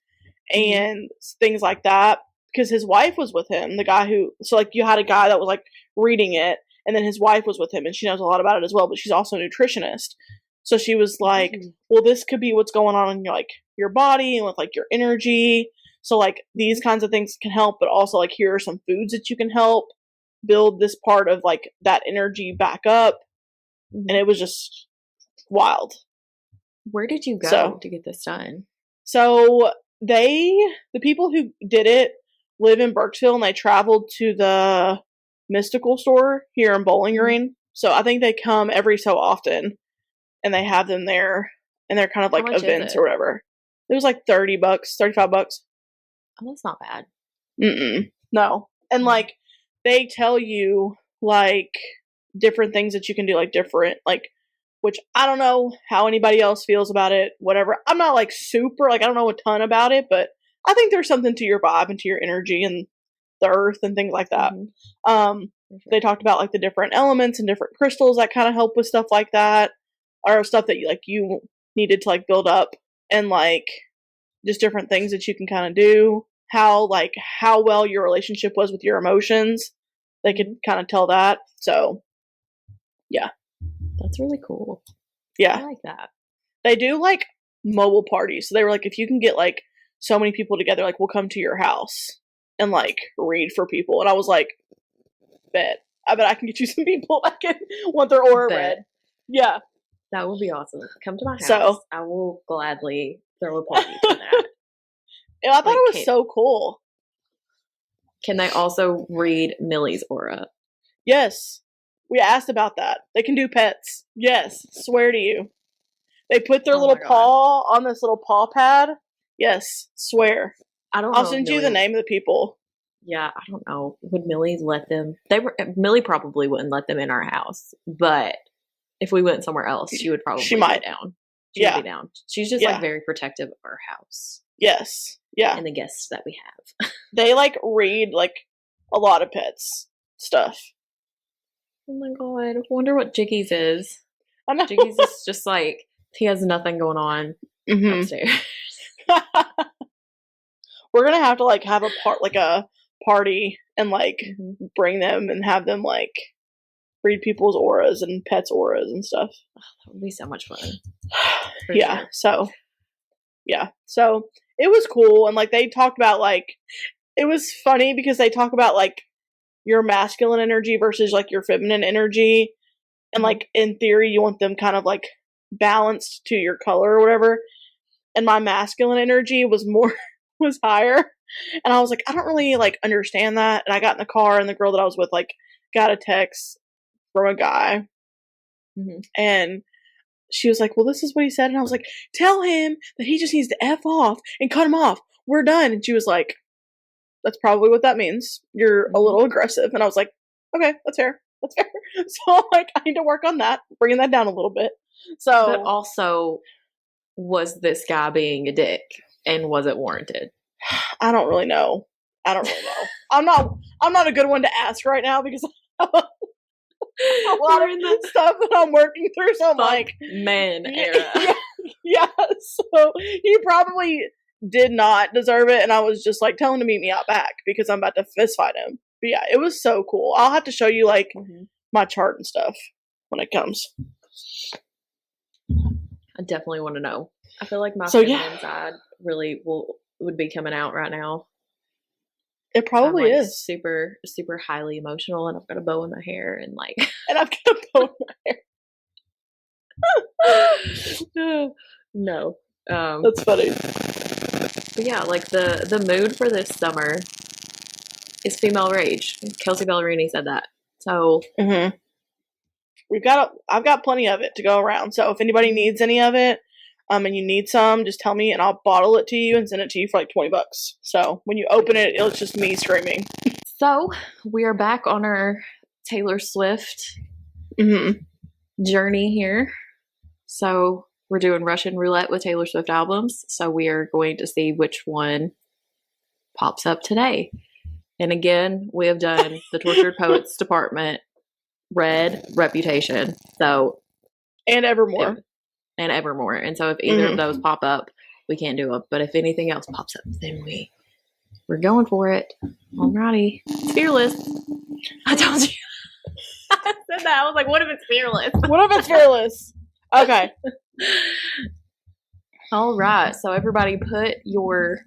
and things like that. because his wife was with him, the guy who, so like you had a guy that was like reading it, and then his wife was with him, and she knows a lot about it as well, but she's also a nutritionist. So she was like, well, this could be what's going on in your, like, your body and with like your energy. So like these kinds of things can help, but also like here are some foods that you can help build this part of like that energy back up. And it was just wild. Where did you go to get this done? So the people who did it live in Burkesville, and they traveled to the Mystical store here in Bowling Green. So I think they come every so often, and they have them there, and they're kind of like events or whatever. It was like $30, $35. Oh, that's not bad. No. And like they tell you like different things that you can do, like different, like, which I don't know how anybody else feels about it, whatever. I'm not like super, like I don't know a ton about it, but I think there's something to your vibe and to your energy and the earth and things like that. They talked about like the different elements and different crystals that kind of help with stuff like that, or stuff that you needed to like build up, and like just different things that you can kind of do. How well your relationship was with your emotions. They could kind of tell that. So yeah. That's really cool. Yeah. I like that. They do like mobile parties. So they were like, if you can get like so many people together, like we'll come to your house and like read for people. And I was like, I bet I can get you some people that can want their aura read. Yeah. That would be awesome. Come to my house. So I will gladly throw a party for that. Yeah, I thought it was so cool. Can they also read Millie's aura? Yes. We asked about that. They can do pets. Yes. Swear to you. They put their little paw on this little paw pad. Yes. Swear. I'll send you the name of the people. Yeah, I don't know. Would Millie let them? Millie probably wouldn't let them in our house, but if we went somewhere else, she would probably be down. She would be down. She's just like very protective of our house. Yes. Yeah. And the guests that we have. They like read like a lot of pets stuff. Oh my god. I wonder what Jiggy's is. I know. Jiggy's is just like, he has nothing going on upstairs. We're gonna have to like have a party and like bring them and have them like read people's auras and pets' auras and stuff. Oh, that would be so much fun. Yeah. Sure. So it was cool, and like they talked about like, it was funny because they talk about like your masculine energy versus like your feminine energy, and like in theory you want them kind of like balanced to your color or whatever, and my masculine energy was higher, and I was like, I don't really like understand that. And I got in the car, and the girl that I was with like got a text from a guy, and she was like, well, this is what he said. And I was like, tell him that he just needs to F off and cut him off. We're done. And she was like, that's probably what that means. You're a little aggressive. And I was like, okay, that's fair. That's fair. So like, I need to work on that, bringing that down a little bit. So, but also, was this guy being a dick, and was it warranted? I don't really know. I'm not a good one to ask right now because a lot of stuff that I'm working through. So I'm like, men era. Yeah. So he probably did not deserve it, and I was just like, tell him to meet me out back because I'm about to fist fight him. But yeah, it was so cool. I'll have to show you like my chart and stuff when it comes. I definitely want to know. I feel like my feminine side really would be coming out right now. It probably is super, super highly emotional, and I've got a bow in my hair, and like, and I've got a bow in my hair. No, that's funny. But yeah, like the mood for this summer is female rage. Kelsey Ballerini said that. So I've got plenty of it to go around. So if anybody needs any of it, and you need some, just tell me and I'll bottle it to you and send it to you for like $20. So when you open it, it's just me screaming. So we are back on our Taylor Swift journey here. So we're doing Russian Roulette with Taylor Swift albums. So we are going to see which one pops up today. And again, we have done the Tortured Poets Department, Red, Reputation. So and Evermore. And so if either of those pop up, we can't do them. But if anything else pops up, then we We're going for it. Alrighty. It's Fearless. I told you. I said that. I was like, what if it's Fearless? What if it's Fearless? Okay. All right. So everybody put your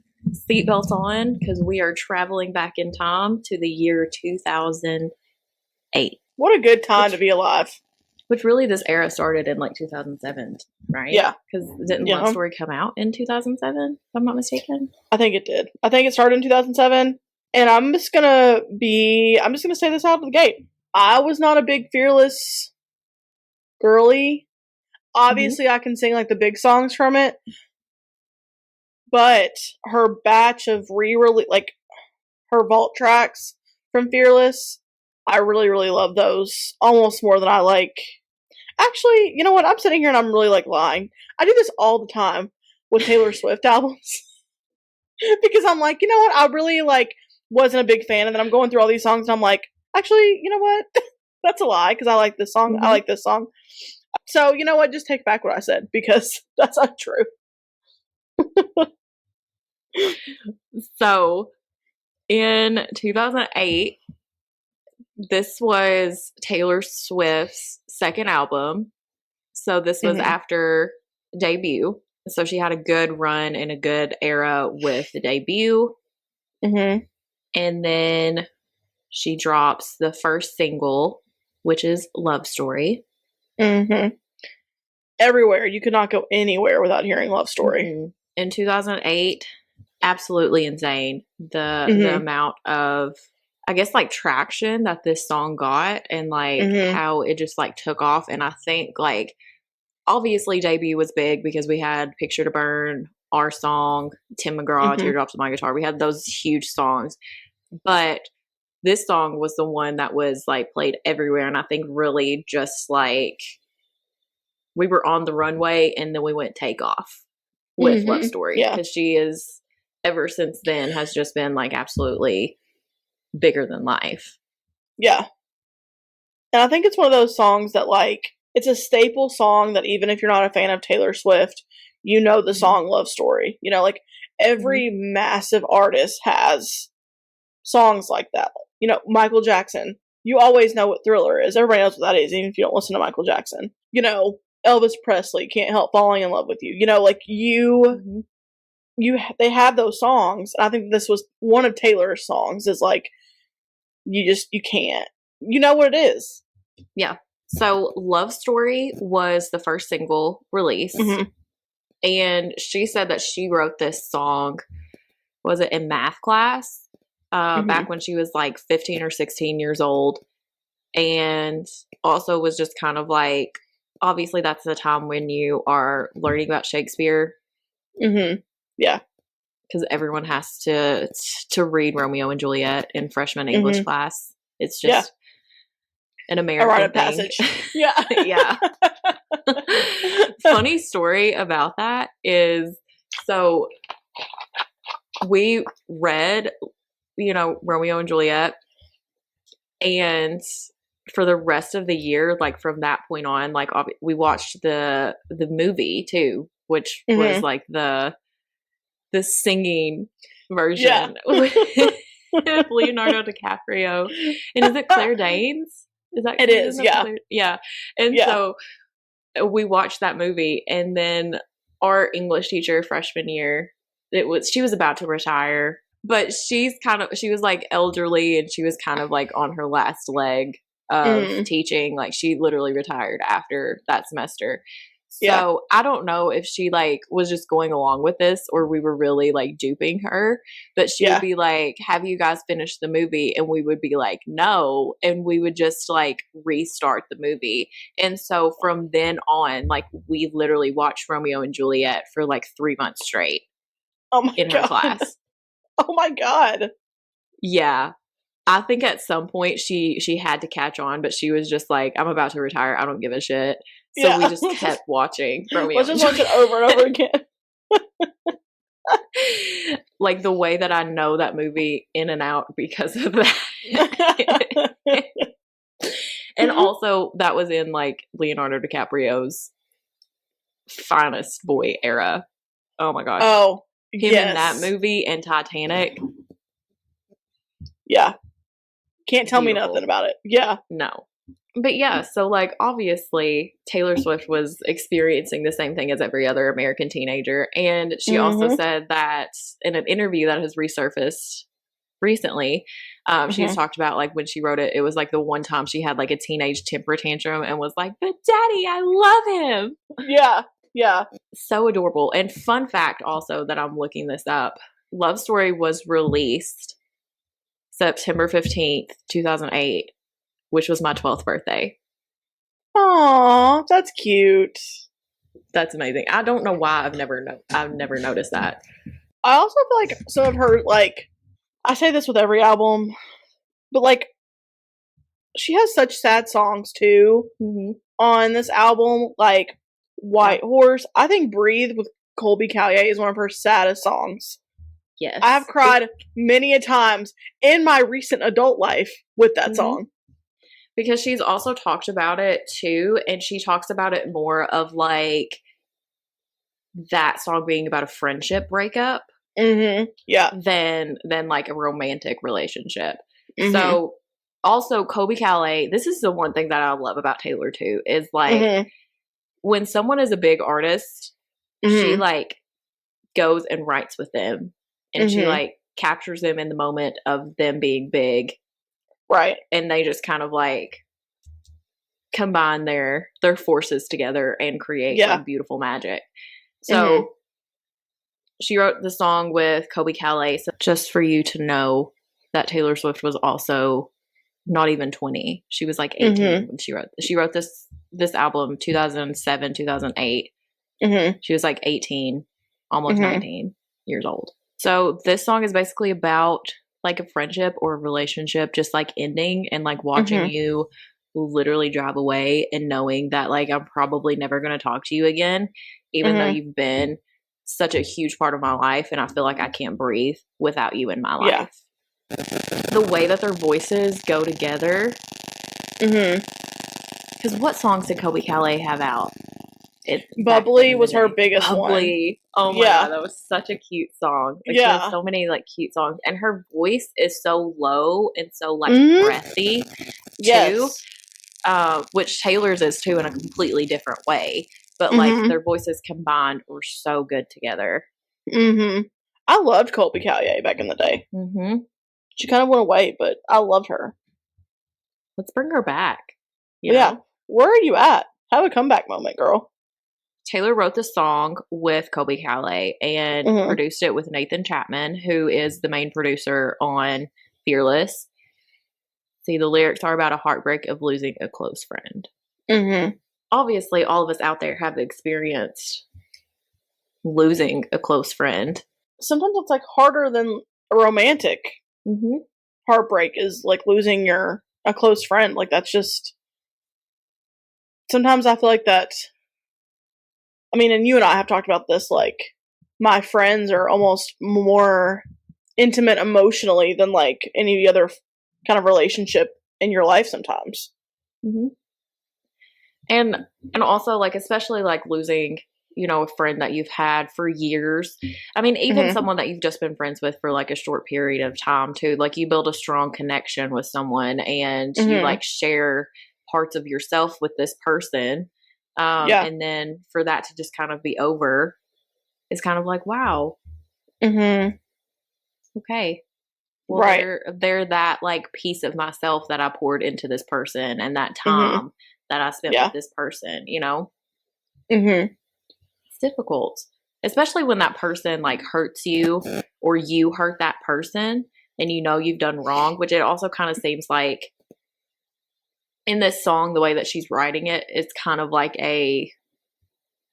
seatbelts on because we are traveling back in time to the year 2008. What a good time to be alive. Which really this era started in like 2007, right? Yeah. Because didn't Love Story come out in 2007, if I'm not mistaken? I think it did. I think it started in 2007. And I'm just gonna say this out of the gate. I was not a big Fearless girly. Obviously, I can sing like the big songs from it. But her batch of re-release, like her vault tracks from Fearless, I really, really love those. Almost more than I like. Actually, you know what? I'm sitting here and I'm really like lying. I do this all the time with Taylor Swift albums. Because I'm like, you know what? I really like wasn't a big fan, and then I'm going through all these songs and I'm like, actually, you know what? That's a lie, because I like this song. I like this song. So, you know what? Just take back what I said, because that's not true. So, in 2008, this was Taylor Swift's second album. So this was after debut. So she had a good run and a good era with the debut. And then she drops the first single, which is Love Story. Everywhere. You could not go anywhere without hearing Love Story. In 2008, absolutely insane. The amount of, I guess, like traction that this song got, and like how it just like took off. And I think like obviously debut was big because we had Picture to Burn, Our Song, Tim McGraw, Teardrops on My Guitar. We had those huge songs, but this song was the one that was like played everywhere. And I think really just like we were on the runway and then we went take off with Love Story, because she is ever since then has just been like absolutely bigger than life. Yeah. And I think it's one of those songs that like, it's a staple song that even if you're not a fan of Taylor Swift, you know the song Love Story. You know, like every massive artist has songs like that. You know, Michael Jackson. You always know what Thriller is. Everybody knows what that is, even if you don't listen to Michael Jackson. You know, Elvis Presley, Can't Help Falling in Love with You. You know, like they have those songs. And I think this was one of Taylor's songs is like, you can't. You know what it is. Yeah. So Love Story was the first single released. And she said that she wrote this song, was it in math class? Back when she was like 15 or 16 years old. And also was just kind of like, obviously that's the time when you are learning about Shakespeare. Yeah. Because everyone has to read Romeo and Juliet in freshman English class. It's just an American thing. Passage. Yeah. Yeah. Funny story about that is, so we read, you know, Romeo and Juliet, and for the rest of the year, like from that point on, like we watched the movie too, which was like the singing version with Leonardo DiCaprio. And is it Claire Danes? Is that it is? Yeah. Yeah. And so we watched that movie, and then our English teacher freshman year, she was about to retire, but she was like elderly, and she was kind of like on her last leg of teaching. Like she literally retired after that semester. So I don't know if she like was just going along with this or we were really like duping her, but she would be like, have you guys finished the movie? And we would be like, no. And we would just like restart the movie. And so from then on, like we literally watched Romeo and Juliet for like 3 months straight. Oh my God. Her class. Oh my God. Yeah. I think at some point she had to catch on, but she was just like, I'm about to retire. I don't give a shit. So we just kept watching Romeo. Let's just watch it over and over again. Like the way that I know that movie in and out because of that. And also that was in like Leonardo DiCaprio's finest boy era. Oh my gosh. Oh, Him in that movie and Titanic. Yeah. Can't tell me Beautiful. nothing about it. Yeah. No. But yeah, so like obviously Taylor Swift was experiencing the same thing as every other American teenager. And she also said that in an interview that has resurfaced recently, she's talked about like when she wrote it, it was like the one time she had like a teenage temper tantrum and was like, but daddy, I love him. Yeah. Yeah. So adorable. And fun fact also that I'm looking this up, Love Story was released September 15th, 2008, which was my 12th birthday. Aw, that's cute. That's amazing. I don't know why I've never noticed that. I also feel like some of her, like, I say this with every album, but like, she has such sad songs too on this album, like White Horse. I think Breathe with Colby Callier is one of her saddest songs. Yes. I have cried many a times in my recent adult life with that song. Because she's also talked about it too, and she talks about it more of like that song being about a friendship breakup. Yeah. Than like a romantic relationship. So also Colby Callier, this is the one thing that I love about Taylor too, is like when someone is a big artist, she like goes and writes with them. And she like captures them in the moment of them being big. Right. And they just kind of like combine their forces together and create like beautiful magic. So she wrote the song with Colby Callier. So just for you to know that Taylor Swift was also not even 20. She was like 18 when she wrote this album 2007, 2008. She was like 18, almost 19 years old. So this song is basically about like a friendship or a relationship just like ending and like watching you literally drive away and knowing that like I'm probably never going to talk to you again, even though you've been such a huge part of my life and I feel like I can't breathe without you in my life. The way that their voices go together. Because what songs did Colby Callier have out? Bubbly was her biggest one. Oh my god, that was such a cute song. Like, she has so many like cute songs, and her voice is so low and so like breathy too. Which Taylor's is too in a completely different way. But like their voices combined were so good together. I loved Colby Callier back in the day. She kind of went away, but I loved her. Let's bring her back. Yeah. Where are you at? Have a comeback moment, girl. Taylor wrote the song with Colby Callier and produced it with Nathan Chapman, who is the main producer on Fearless. See, the lyrics are about a heartbreak of losing a close friend. Obviously, all of us out there have experienced losing a close friend. Sometimes it's like harder than a romantic heartbreak is like losing a close friend. Like that's just, sometimes I feel like that. I mean, and you and I have talked about this, like, my friends are almost more intimate emotionally than, like, any other kind of relationship in your life sometimes. And also, like, especially, like, losing, you know, a friend that you've had for years. I mean, even someone that you've just been friends with for, like, a short period of time, too. Like, you build a strong connection with someone and you, like, share parts of yourself with this person. And then for that to just kind of be over is kind of like, wow. Okay. Well, they're that like piece of myself that I poured into this person and that time that I spent with this person, you know? It's difficult, especially when that person like hurts you or you hurt that person and you know you've done wrong, which it also kind of seems like in this song, the way that she's writing it, it's kind of like an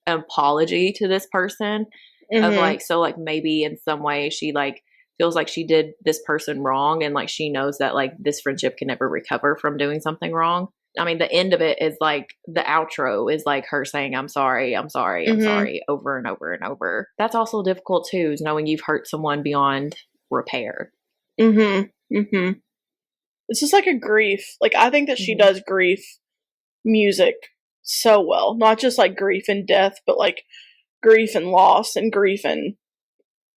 apology to this person of like, so like maybe in some way she like feels like she did this person wrong and like she knows that like this friendship can never recover from doing something wrong. I mean, the end of it is like the outro is like her saying, I'm sorry, I'm sorry, I'm sorry over and over and over. That's also difficult too, is knowing you've hurt someone beyond repair. It's just like a grief. Like, I think that she does grief music so well. Not just, like, grief and death, but, like, grief and loss and grief and,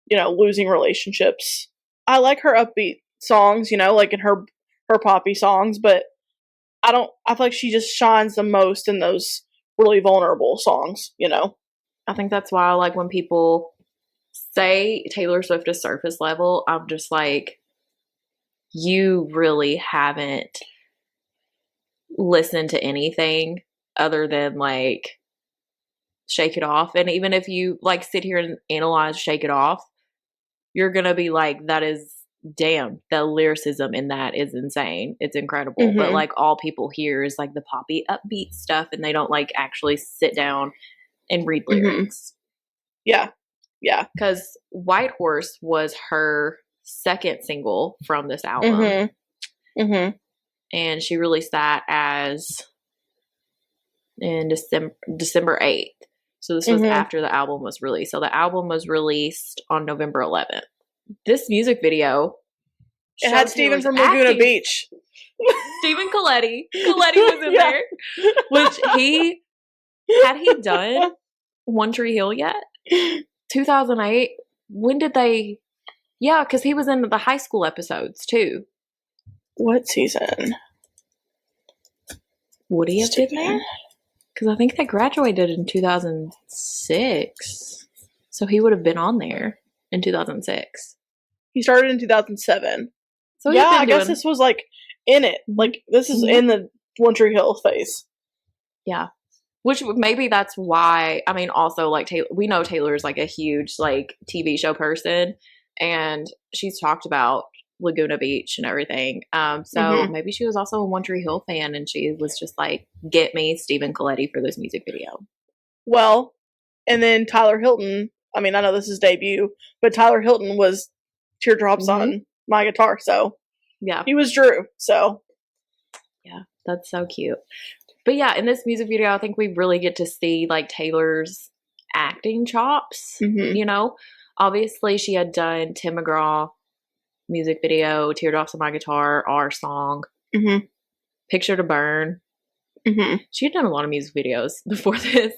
you know, losing relationships. I like her upbeat songs, like in her poppy songs, but I feel like she just shines the most in those really vulnerable songs, I think that's why, like, when people say Taylor Swift is surface level, I'm just like, you really haven't listened to anything other than, like, Shake It Off. And even if you, like, sit here and analyze Shake It Off, you're gonna be like, that is, damn, the lyricism in that is insane. It's incredible. Mm-hmm. But, like, all people hear is, like, the poppy upbeat stuff, and they don't, like, actually sit down and read lyrics. Yeah. Because White Horse was her second single from this album. And she released that as in December 8th. So this was after the album was released. So the album was released on November 11th. This music video, it had Steven from Laguna Beach. Stephen Colletti. Colletti was in there. Which had he done One Tree Hill yet? 2008. When did they? Yeah, because he was in the high school episodes too. What season? Would he have been there? Because I think they graduated in 2006. So he would have been on there in 2006. He started in 2007. So yeah, I guess this was like in it. Like this is in the One Tree Hill phase. Yeah. Which maybe that's why, I mean, also, like, we know Taylor's, like, a huge, like, TV show person, and she's talked about Laguna Beach and everything. So maybe she was also a One Tree Hill fan, and she was just like, get me Stephen Colletti for this music video. Well, and then Tyler Hilton, I mean, I know this is debut, but Tyler Hilton was Teardrops on My Guitar, so yeah. He was Drew, so. Yeah, that's so cute. But yeah, in this music video, I think we really get to see, like, Taylor's acting chops, Obviously, she had done Tim McGraw music video, Teardrops on My Guitar, Our Song, Picture to Burn. She had done a lot of music videos before this,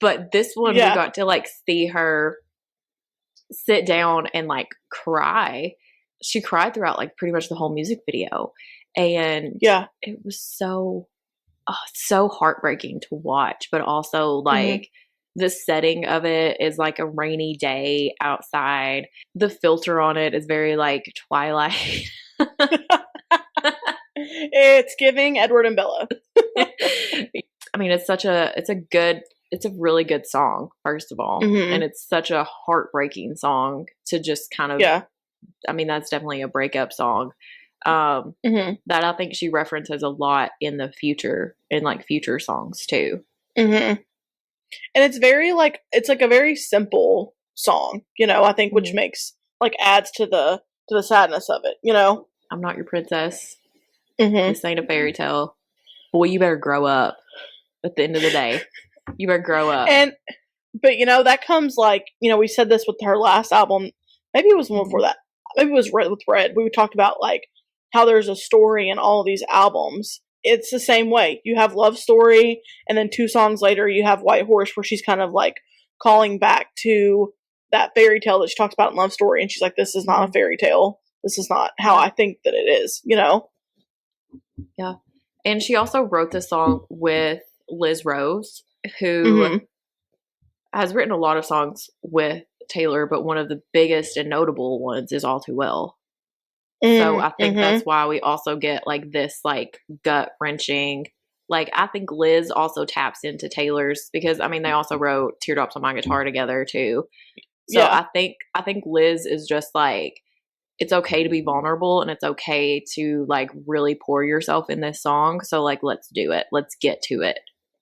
but this one we got to, like, see her sit down and, like, cry. She cried throughout, like, pretty much the whole music video, and it was so heartbreaking to watch, but also, like, the setting of it is like a rainy day outside. The filter on it is very, like, Twilight. It's giving Edward and Bella. I mean, it's a really good song, first of all. And it's such a heartbreaking song to just kind of, I mean, that's definitely a breakup song. That I think she references a lot in the future, in, like, future songs too. And it's very, like, it's like a very simple song, I think, which makes, like, adds to the sadness of it, I'm not your princess. This ain't a fairy tale. Boy, you better grow up. At the end of the day, you better grow up. But that comes, like, we said this with her last album. Maybe it was one before that. Maybe it was with Red. We talked about, like, how there's a story in all of these albums. It's the same way. You have Love Story, and then 2 songs later you have White Horse, where she's kind of, like, calling back to that fairy tale that she talks about in Love Story, and she's like, this is not a fairy tale. This is not how I think that it is, Yeah. And she also wrote this song with Liz Rose, who has written a lot of songs with Taylor, but one of the biggest and notable ones is All Too Well. So I think that's why we also get, like, this, like, gut-wrenching, like, I think Liz also taps into Taylor's, because, I mean, they also wrote Teardrops on My Guitar together too. So I think Liz is just like, it's okay to be vulnerable, and it's okay to, like, really pour yourself in this song. So, like, let's do it. Let's get to it.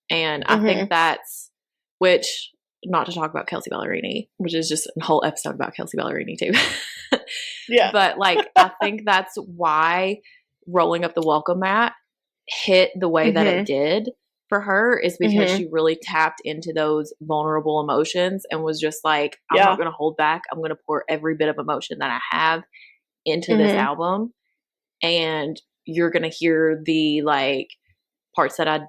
And I think that's, which, not to talk about Kelsey Ballerini, which is just a whole episode about Kelsey Ballerini too. But, like, I think that's why Rolling Up the Welcome Mat hit the way that it did for her, is because she really tapped into those vulnerable emotions and was just like, I'm not going to hold back. I'm going to pour every bit of emotion that I have into this album. And you're going to hear the, like, parts that I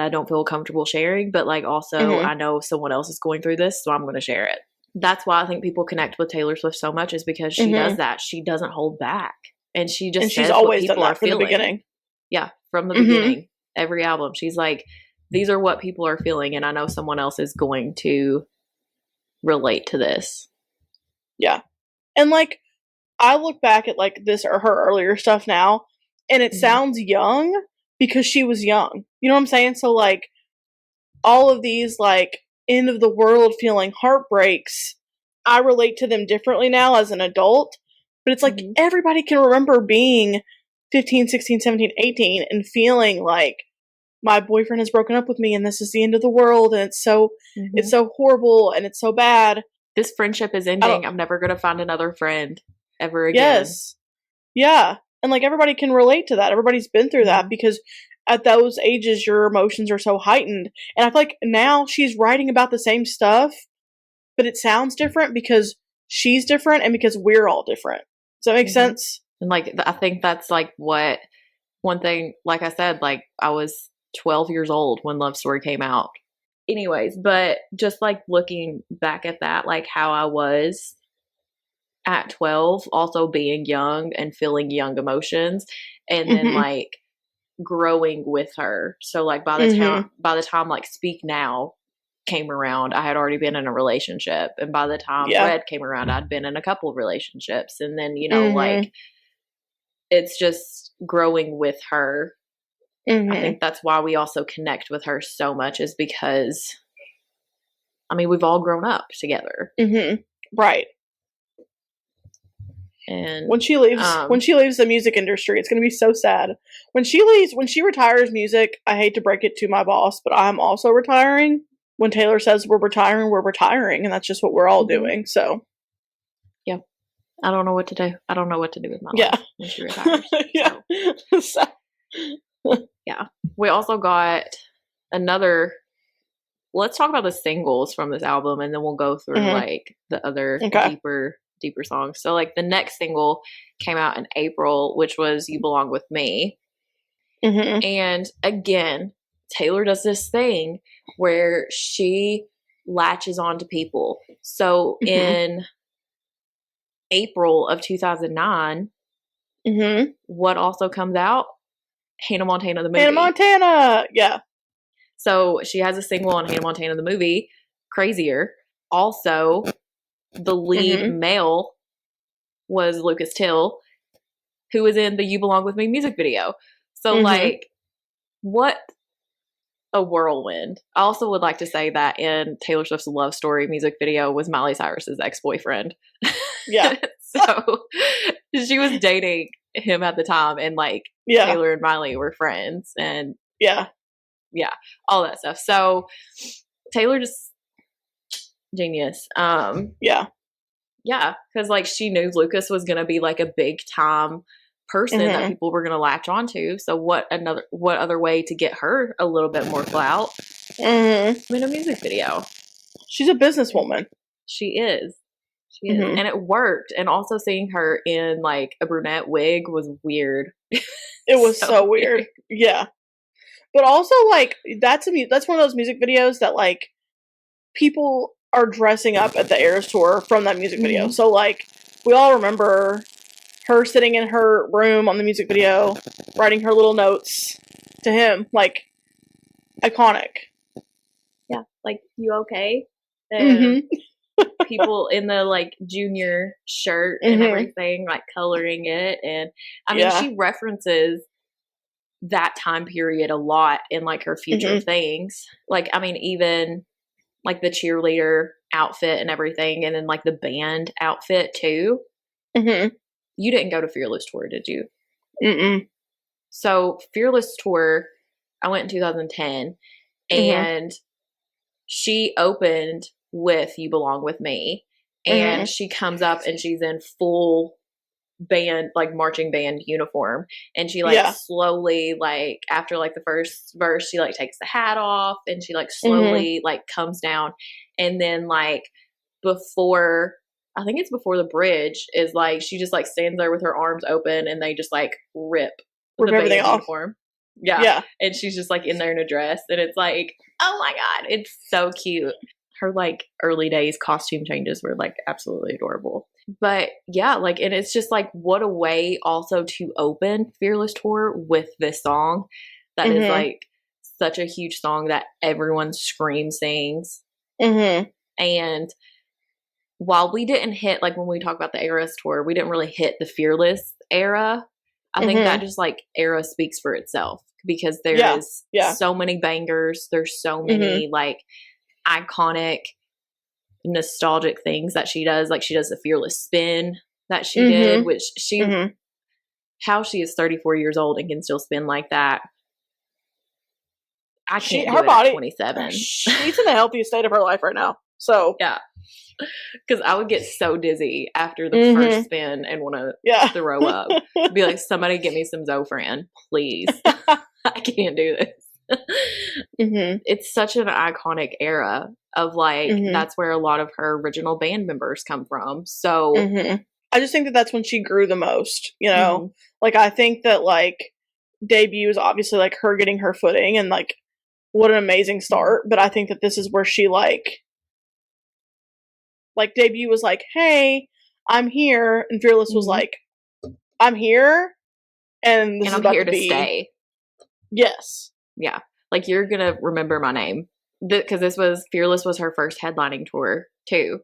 don't feel comfortable sharing, but, like, also I know someone else is going through this, so I'm going to share it. That's why I think people connect with Taylor Swift so much, is because she does that. She doesn't hold back. And she just she's says always what done people that are from feeling. the beginning. Yeah, from the beginning, every album. She's like, these are what people are feeling, and I know someone else is going to relate to this. Yeah. And like, I look back at like this or her earlier stuff now, and it sounds young because she was young. You know what I'm saying? So like, all of these like end of the world feeling heartbreaks, I relate to them differently now as an adult. But it's like everybody can remember being 15, 16, 17, 18 and feeling like my boyfriend has broken up with me and this is the end of the world and it's so horrible and it's so bad. This friendship is ending. I'm never going to find another friend ever again. Yes. Yeah. And like everybody can relate to that. Everybody's been through that because at those ages your emotions are so heightened. And I feel like now she's writing about the same stuff, but it sounds different because she's different and because we're all different. Does that make sense? And like, I think that's like what one thing, like I said, like I was 12 years old when Love Story came out. Anyways, but just like looking back at that, like how I was at 12, also being young and feeling young emotions, and then like growing with her. So like by the time like Speak Now came around, I had already been in a relationship, and by the time Red came around, I'd been in a couple of relationships, and then you know like it's just growing with her. I think that's why we also connect with her so much, is because I mean we've all grown up together. Right. And when she leaves the music industry, it's going to be so sad. When she retires music, I hate to break it to my boss, but I'm also retiring. When Taylor says we're retiring, and that's just what we're all doing. So, yeah, I don't know what to do. I don't know what to do with my life when she retires. Yeah, we also got another. Let's talk about the singles from this album, and then we'll go through like the other deeper songs. So like the next single came out in April, which was You Belong With Me. And again, Taylor does this thing where she latches on to people. So in April of 2009, what also comes out? Hannah Montana the movie. Hannah Montana! Yeah. So she has a single on Hannah Montana the movie, Crazier. Also, the lead male was Lucas Till, who was in the You Belong With Me music video. So like, what a whirlwind. I also would like to say that in Taylor Swift's Love Story music video was Miley Cyrus's ex-boyfriend. Yeah. So she was dating him at the time, and like Taylor and Miley were friends, and all that stuff. So Taylor just genius. Yeah, because like she knew Lucas was gonna be like a big time person that people were gonna latch onto. So what other way to get her a little bit more clout? In a music video. She's a businesswoman. She is. And it worked. And also seeing her in like a brunette wig was weird. It was so weird. Yeah. But also like that's one of those music videos that like people are dressing up at the Eras tour from that music video. So like we all remember her sitting in her room on the music video, writing her little notes to him, like iconic. Yeah, like you okay? And people in the like junior shirt and everything, like coloring it, and I mean she references that time period a lot in like her future things. Like I mean even like the cheerleader outfit and everything, and then like the band outfit too. You didn't go to Fearless Tour, did you? So Fearless Tour, I went in 2010, and she opened with You Belong With Me, and she comes up and she's in full band, like marching band uniform, and she like slowly, like after like the first verse, she like takes the hat off and she like slowly like comes down, and then like before, I think it's before the bridge, is like she just like stands there with her arms open and they just like rip the band uniform. Yeah. And she's just like in there in a dress, and it's like, oh my god, it's so cute. her like early days costume changes were like absolutely adorable. But yeah, like, and it's just like, what a way also to open Fearless Tour with this song that is like such a huge song that everyone screams, sings. And while we didn't hit, like when we talk about the Eras Tour, we didn't really hit the Fearless era. I think that just like era speaks for itself, because there is so many bangers. There's so many like iconic, nostalgic things that she does. Like she does the Fearless Spin that she did, which she, how she is 34 years old and can still spin like that. I can't do her body, at 27. She's in the healthiest state of her life right now. So yeah, because I would get so dizzy after the first spin and want to throw up. Be like, somebody get me some Zofran, please. I can't do this. It's such an iconic era of like, that's where a lot of her original band members come from. So I just think that that's when she grew the most, you know? Like, I think that like debut is obviously like her getting her footing and like what an amazing start. But I think that this is where she like debut was like, hey, I'm here. And Fearless was like, I'm here. And this is I'm about here to to stay. Yes. Yeah. Like, you're going to remember my name. Because Fearless was her first headlining tour, too.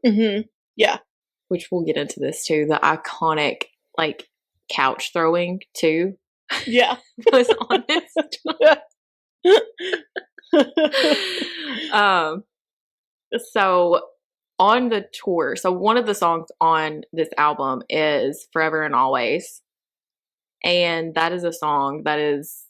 Yeah. Which we'll get into this, too. The iconic, like, couch throwing, too. Yeah. Was honest. So on the tour, so one of the songs on this album is Forever and Always. And that is a song that is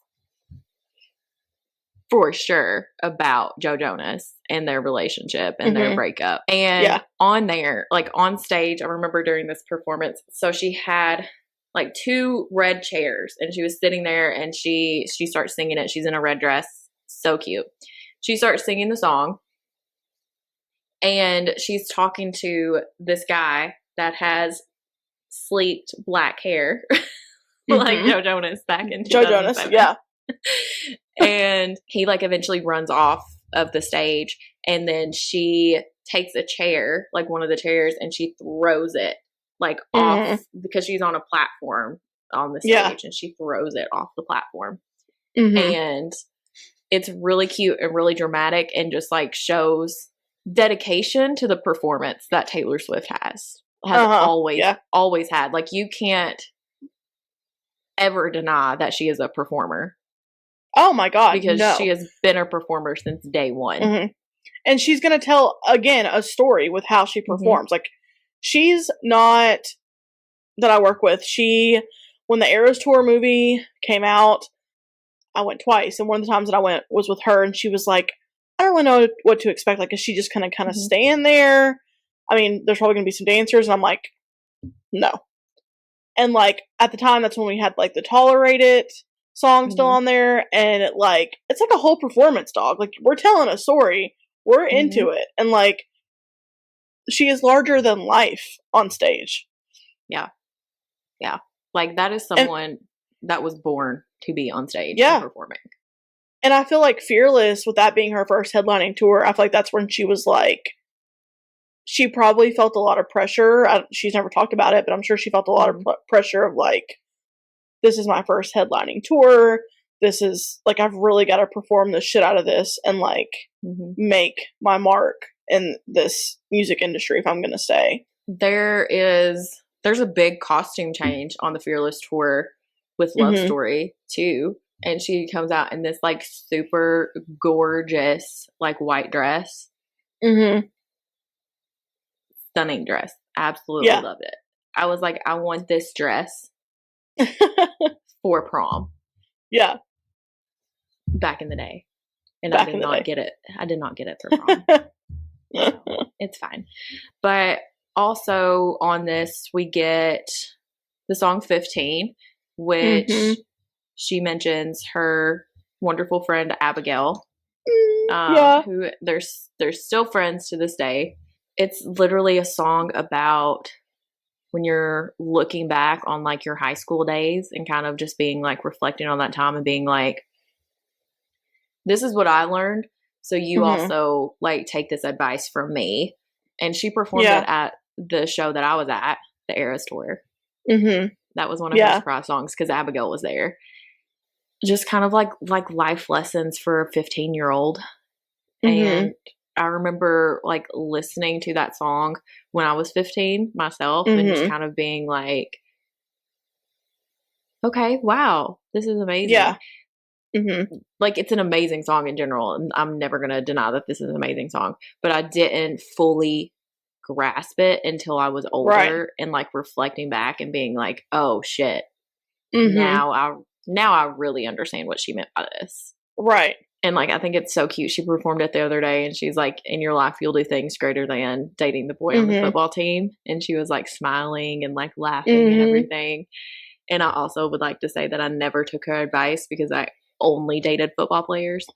for sure about Joe Jonas and their relationship and their breakup. And on there, like on stage, I remember during this performance, so she had like 2 red chairs and she was sitting there and she starts singing it. She's in a red dress. So cute. She starts singing the song and she's talking to this guy that has sleeked black hair like Joe Jonas back in 2007. Joe Jonas, yeah. And he like eventually runs off of the stage and then she takes a chair, like one of the chairs, and she throws it like off because she's on a platform on the stage and she throws it off the platform. And it's really cute and really dramatic and just like shows dedication to the performance that Taylor Swift has always had. Like, you can't ever deny that she is a performer. Oh my God. Because she has been a performer since day one. And she's going to tell, again, a story with how she performs. Like, she's not, that I work with, when the Eras Tour movie came out, I went twice. And one of the times that I went was with her, and she was like, I don't really know what to expect. Like, is she just kind of stand there? I mean, there's probably going to be some dancers. And I'm like, no. And like, at the time, that's when we had like the Tolerate It song still on there, and it's like a whole performance, dog. Like, we're telling a story, we're into it, and like, she is larger than life on stage. Yeah Like, that is someone that was born to be on stage and performing. And I feel like Fearless, with that being her first headlining tour, I feel like that's when she was like, she probably felt a lot of pressure. She's never talked about it, but I'm sure she felt a lot of pressure of like, this is my first headlining tour. This is like, I've really got to perform the shit out of this and like make my mark in this music industry if I'm going to stay. There's a big costume change on the Fearless tour with Love Story too. And she comes out in this like super gorgeous like white dress. Stunning dress. Absolutely loved it. I was like, I want this dress for prom. Yeah. Back in the day. And I did not get it. I did not get it for prom. So, it's fine. But also on this, we get the song 15, which she mentions her wonderful friend Abigail, who they're still friends to this day. It's literally a song about when you're looking back on like your high school days and kind of just being like reflecting on that time and being like, this is what I learned, So you also like take this advice from me. And she performed it at the show that I was at, the Eras tour. That was one of her surprise songs because Abigail was there. Just kind of like life lessons for a 15-year-old. And I remember like listening to that song when I was 15 myself and just kind of being like, okay, wow, this is amazing. Yeah. Like, it's an amazing song in general, and I'm never going to deny that this is an amazing song, but I didn't fully grasp it until I was older and like reflecting back and being like, oh shit, now I really understand what she meant by this. Right. And like, I think it's so cute. She performed it the other day and she's like, in your life, you'll do things greater than dating the boy on the football team. And she was like smiling and like laughing and everything. And I also would like to say that I never took her advice because I only dated football players.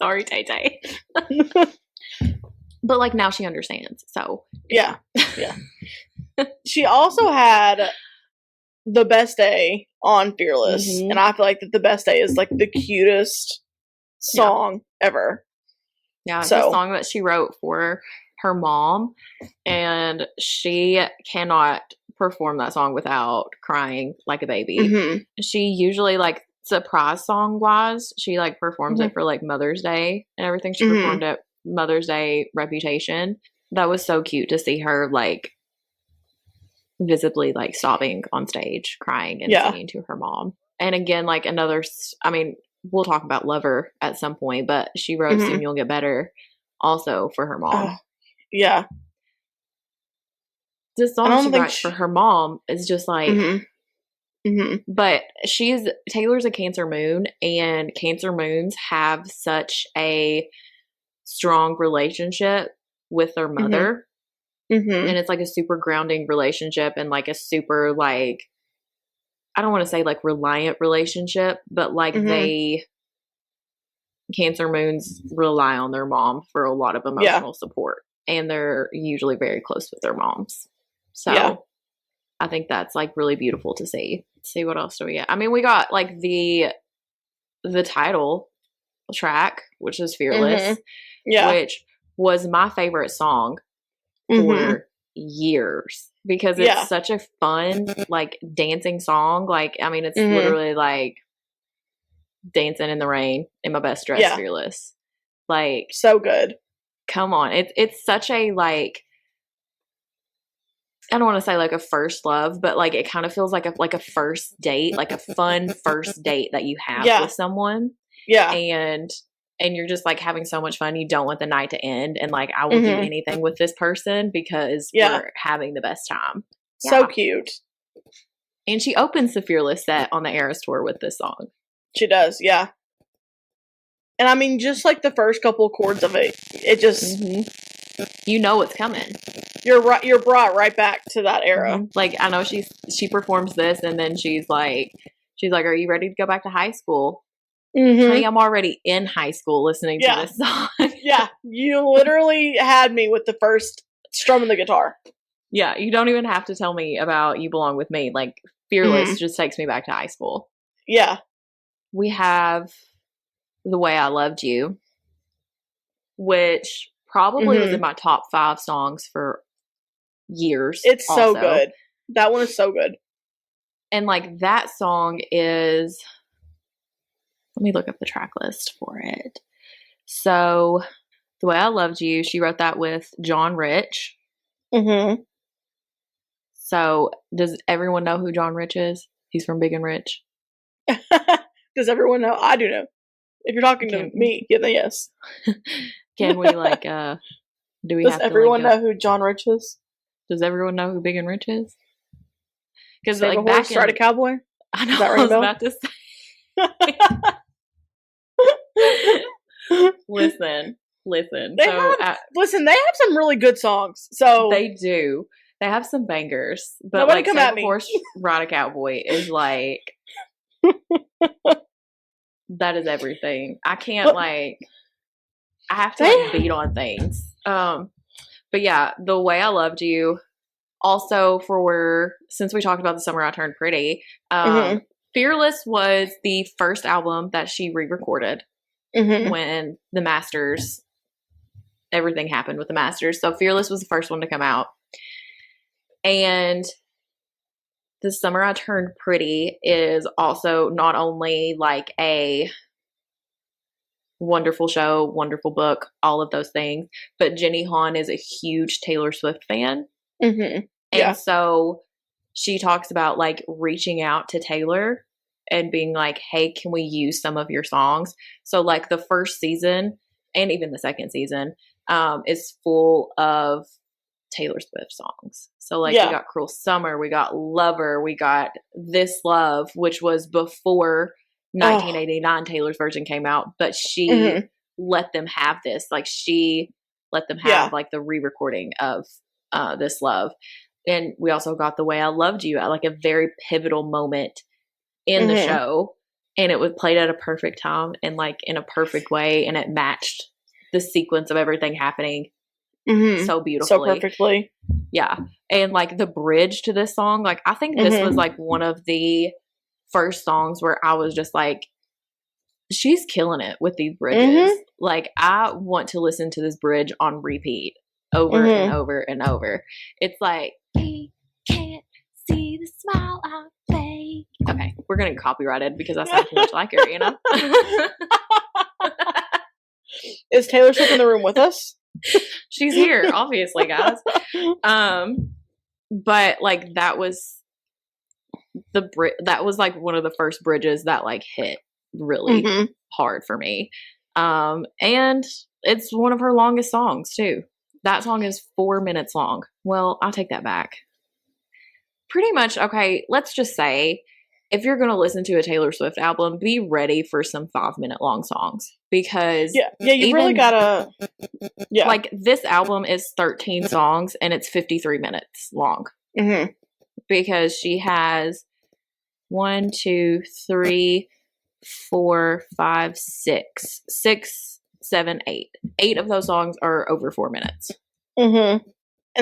Sorry, Tay Tay. But like, now she understands. So yeah. She also had The Best Day on Fearless. And I feel like that The Best Day is like the cutest song ever. Yeah, it's a song that she wrote for her mom, and she cannot perform that song without crying like a baby. She usually, like, surprise song wise, she like performs it for like Mother's Day and everything. She performed at Mother's Day Reputation. That was so cute to see her like visibly like sobbing on stage, crying and singing to her mom. And again, like another, I mean, we'll talk about Lover at some point, but she wrote Soon You'll Get Better also for her mom. Yeah. The song she writes for her mom is just like, but Taylor's a Cancer moon, and Cancer moons have such a strong relationship with their mother. And it's like a super grounding relationship and like a super like, I don't want to say like reliant relationship, but like Cancer moons rely on their mom for a lot of emotional support, and they're usually very close with their moms. So I think that's like really beautiful to see. Let's see, what else do we get? I mean, we got like the title track, which is Fearless, which was my favorite song for years because it's such a fun like dancing song. Like, I mean, it's literally like dancing in the rain in my best dress, Fearless. Like, so good. Come on. It's such a like, I don't want to say like a first love, but like it kind of feels like a first date, like a fun first date that you have with someone. Yeah. And you're just like having so much fun. You don't want the night to end. And like, I will do anything with this person because we're having the best time. So cute. And she opens the Fearless set on the Eras tour with this song. She does. Yeah. And I mean, just like the first couple of chords of it, it just, you know what's coming. You're right. You're brought right back to that era. Like, I know she performs this, and then she's like, "Are you ready to go back to high school?" Honey, I'm already in high school listening to this song. Yeah, you literally had me with the first strumming the guitar. Yeah, you don't even have to tell me about You Belong With Me. Like, Fearless just takes me back to high school. Yeah. We have The Way I Loved You, which probably was in my top 5 songs for years. It's also so good. That one is so good. And like, that song is, let me look up the track list for it. So The Way I Loved You, she wrote that with John Rich. So does everyone know who John Rich is? He's from Big and Rich. Does everyone know? I do know. If you're talking to me, then yes. Can we like, do we does have to everyone know who John Rich is? Does everyone know who Big and Rich is? Because like back horse, ride a cowboy? I know, I was about to say. Listen. They have some really good songs. So they do. They have some bangers. But nobody like, come at me. Horse, Ride a Cowboy is like, that is everything. I can't I have to like beat on things. But yeah, The Way I Loved You. Also, since we talked about The Summer I Turned Pretty, Fearless was the first album that she re-recorded when the Masters, everything happened with the Masters. So Fearless was the first one to come out. And The Summer I Turned Pretty is also not only like a wonderful show, wonderful book, all of those things, but Jenny Han is a huge Taylor Swift fan. And so she talks about like reaching out to Taylor and being like, hey, can we use some of your songs? So like the first season and even the second season is full of Taylor Swift songs. So like we got Cruel Summer, we got Lover, we got This Love, which was before 1989 Taylor's version came out, but she let them have this. Like she let them have like the re-recording of This Love. And we also got The Way I Loved You at like a very pivotal moment in the show. And it was played at a perfect time and like in a perfect way. And it matched the sequence of everything happening so beautifully. So perfectly. Yeah. And like the bridge to this song, like I think this was like one of the first songs where I was just like, she's killing it with these bridges. Like I want to listen to this bridge on repeat over and over and over. It's like, he can't see the smile I fake. Okay, we're gonna get copyrighted because I sound too much like her, you know? Is Taylor Swift in the room with us? She's here, obviously, guys. But like that was that was like one of the first bridges that like hit really hard for me. And it's one of her longest songs too. That song is 4 minutes long. Well, I'll take that back. Pretty much, okay, let's just say if you're going to listen to a Taylor Swift album, be ready for some 5-minute long songs because you really gotta like this album is 13 songs and it's 53 minutes long because she has 1, 2, 3, 4, 5, 6, 7, 8. 8 of those songs are over 4 minutes. And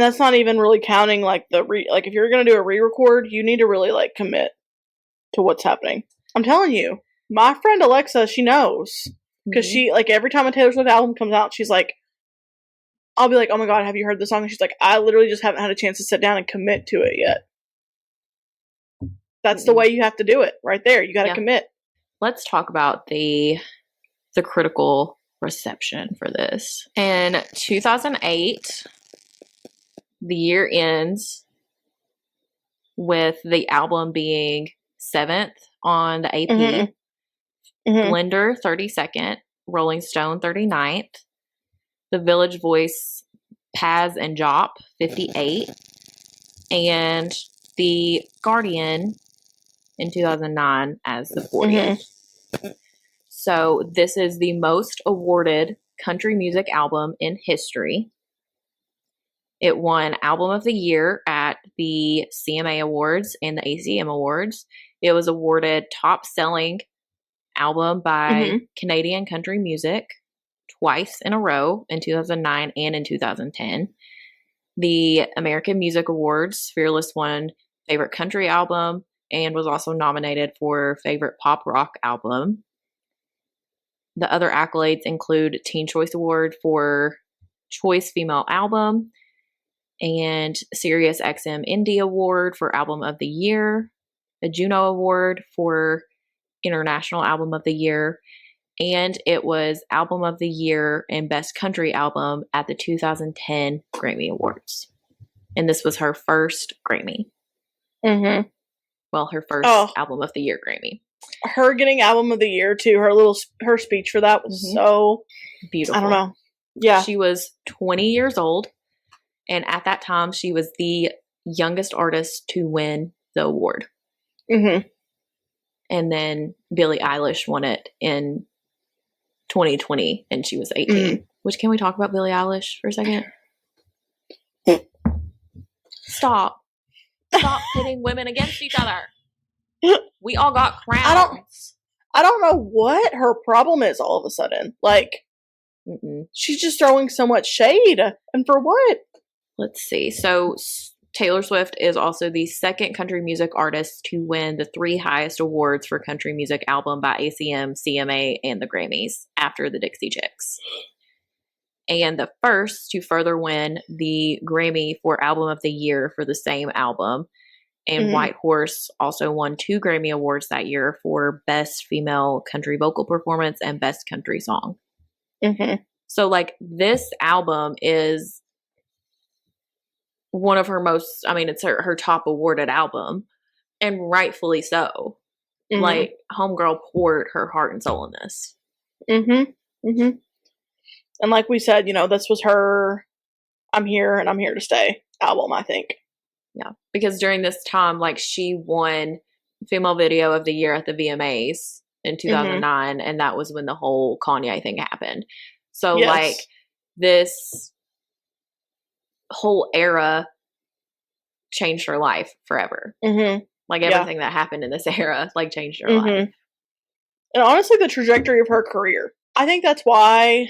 that's not even really counting like like if you're gonna do a re-record, you need to really like commit to what's happening. I'm telling you, my friend Alexa, she knows because she like every time a Taylor Swift album comes out, she's like, I'll be like, oh my god, have you heard the song? And she's like, I literally just haven't had a chance to sit down and commit to it yet. That's the way you have to do it, right there. You got to commit. Let's talk about the critical reception for this. In 2008, the year ends with the album being 7th on the AP, Blender 32nd, Rolling Stone 39th, The Village Voice, Paz and Jop 58, and The Guardian in 2009 as the 40th. So this is the most awarded country music album in history. It won Album of the Year at the CMA Awards and the ACM Awards. It was awarded Top Selling Album by Canadian Country Music twice in a row in 2009 and in 2010. The American Music Awards, Fearless won Favorite Country Album and was also nominated for Favorite Pop Rock Album. The other accolades include Teen Choice Award for Choice Female Album and Sirius XM Indie Award for Album of the Year, a Juno Award for International Album of the Year, and it was Album of the Year and Best Country Album at the 2010 Grammy Awards. And this was her first Grammy. Well, her first Album of the Year Grammy. Her getting Album of the Year too, her speech for that was so beautiful. I don't know. Yeah. She was 20 years old, and at that time she was the youngest artist to win the award. And then Billie Eilish won it in 2020 and she was 18. Which, can we talk about Billie Eilish for a second? Stop pitting women against each other. We all got crowns. I don't know what her problem is all of a sudden. Like, she's just throwing so much shade. And for what? Let's see. So Taylor Swift is also the second country music artist to win the 3 highest awards for country music album by ACM, CMA, and the Grammys after the Dixie Chicks. And the first to further win the Grammy for Album of the Year for the same album. And White Horse also won 2 Grammy Awards that year for Best Female Country Vocal Performance and Best Country Song. So, like, this album is one of her most, I mean, it's her top awarded album, and rightfully so. Like, homegirl poured her heart and soul in this. And like we said, you know, this was her I'm here and I'm here to stay album, I think. Yeah, because during this time, like, she won Female Video of the Year at the VMAs in 2009, and that was when the whole Kanye thing happened. So, like, this whole era changed her life forever. Like, everything that happened in this era, like, changed her life. And honestly, the trajectory of her career. I think that's why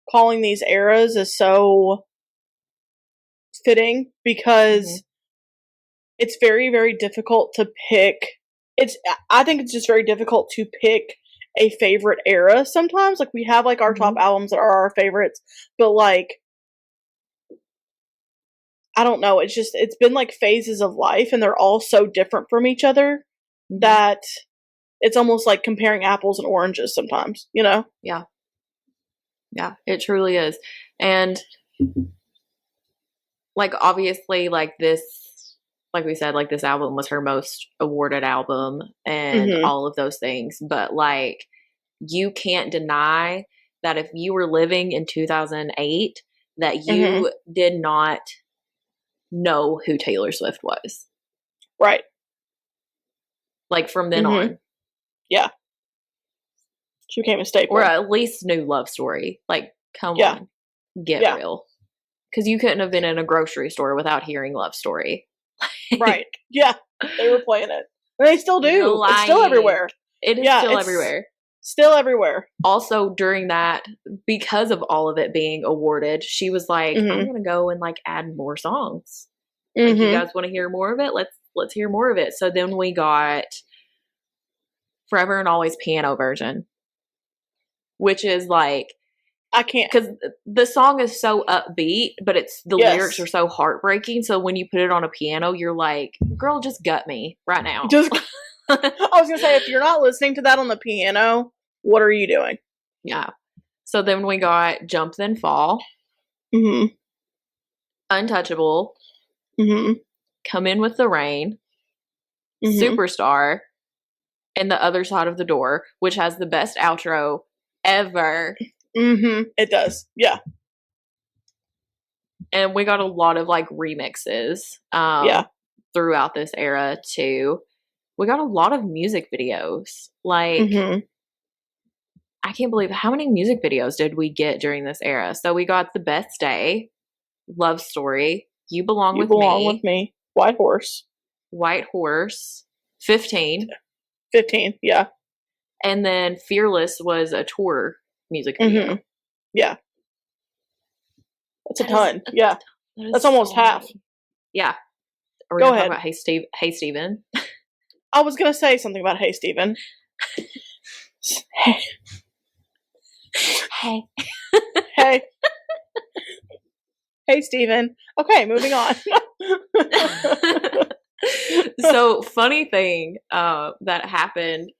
calling these eras is so fitting, because it's very, very difficult to pick. I think it's just very difficult to pick a favorite era sometimes. Like, we have, like, our top albums that are our favorites, but, like, I don't know. It's been, like, phases of life, and they're all so different from each other that it's almost like comparing apples and oranges sometimes, you know? Yeah. Yeah, it truly is. And, like, obviously, like, this, like we said, like, this album was her most awarded album and all of those things. But, like, you can't deny that if you were living in 2008, that you did not know who Taylor Swift was. Right. Like, from then on. Yeah. She became a staple. Or at least knew Love Story. Like, come on. Get real. Because you couldn't have been in a grocery store without hearing Love Story. Right. Yeah. They were playing it. And they still do. It's still everywhere. It is still everywhere. Still everywhere. Also, during that, because of all of it being awarded, she was like, I'm going to go and, like, add more songs. Like, you guys want to hear more of it? Let's hear more of it. So then we got Forever and Always piano version, which is, like, I can't, because the song is so upbeat, but the lyrics are so heartbreaking. So when you put it on a piano, you're like, girl, just gut me right now. I was gonna say, if you're not listening to that on the piano, what are you doing? Yeah. So then we got Jump Then Fall, Untouchable, Come In With the Rain, Superstar, and The Other Side of the Door, which has the best outro ever. It does. Yeah. And we got a lot of, like, remixes throughout this era too. We got a lot of music videos. Like, I can't believe how many music videos did we get during this era. So we got The Best Day, Love Story, You Belong With Me, White Horse, 15, yeah. And then Fearless was a tour music video. Yeah. That's a ton. Yeah. That's almost half. Yeah. Are we Go gonna ahead. talk about Hey Steven? I was going to say something about Hey Steven. Hey. Hey. Hey Steven. Okay, moving on. So, funny thing that happened.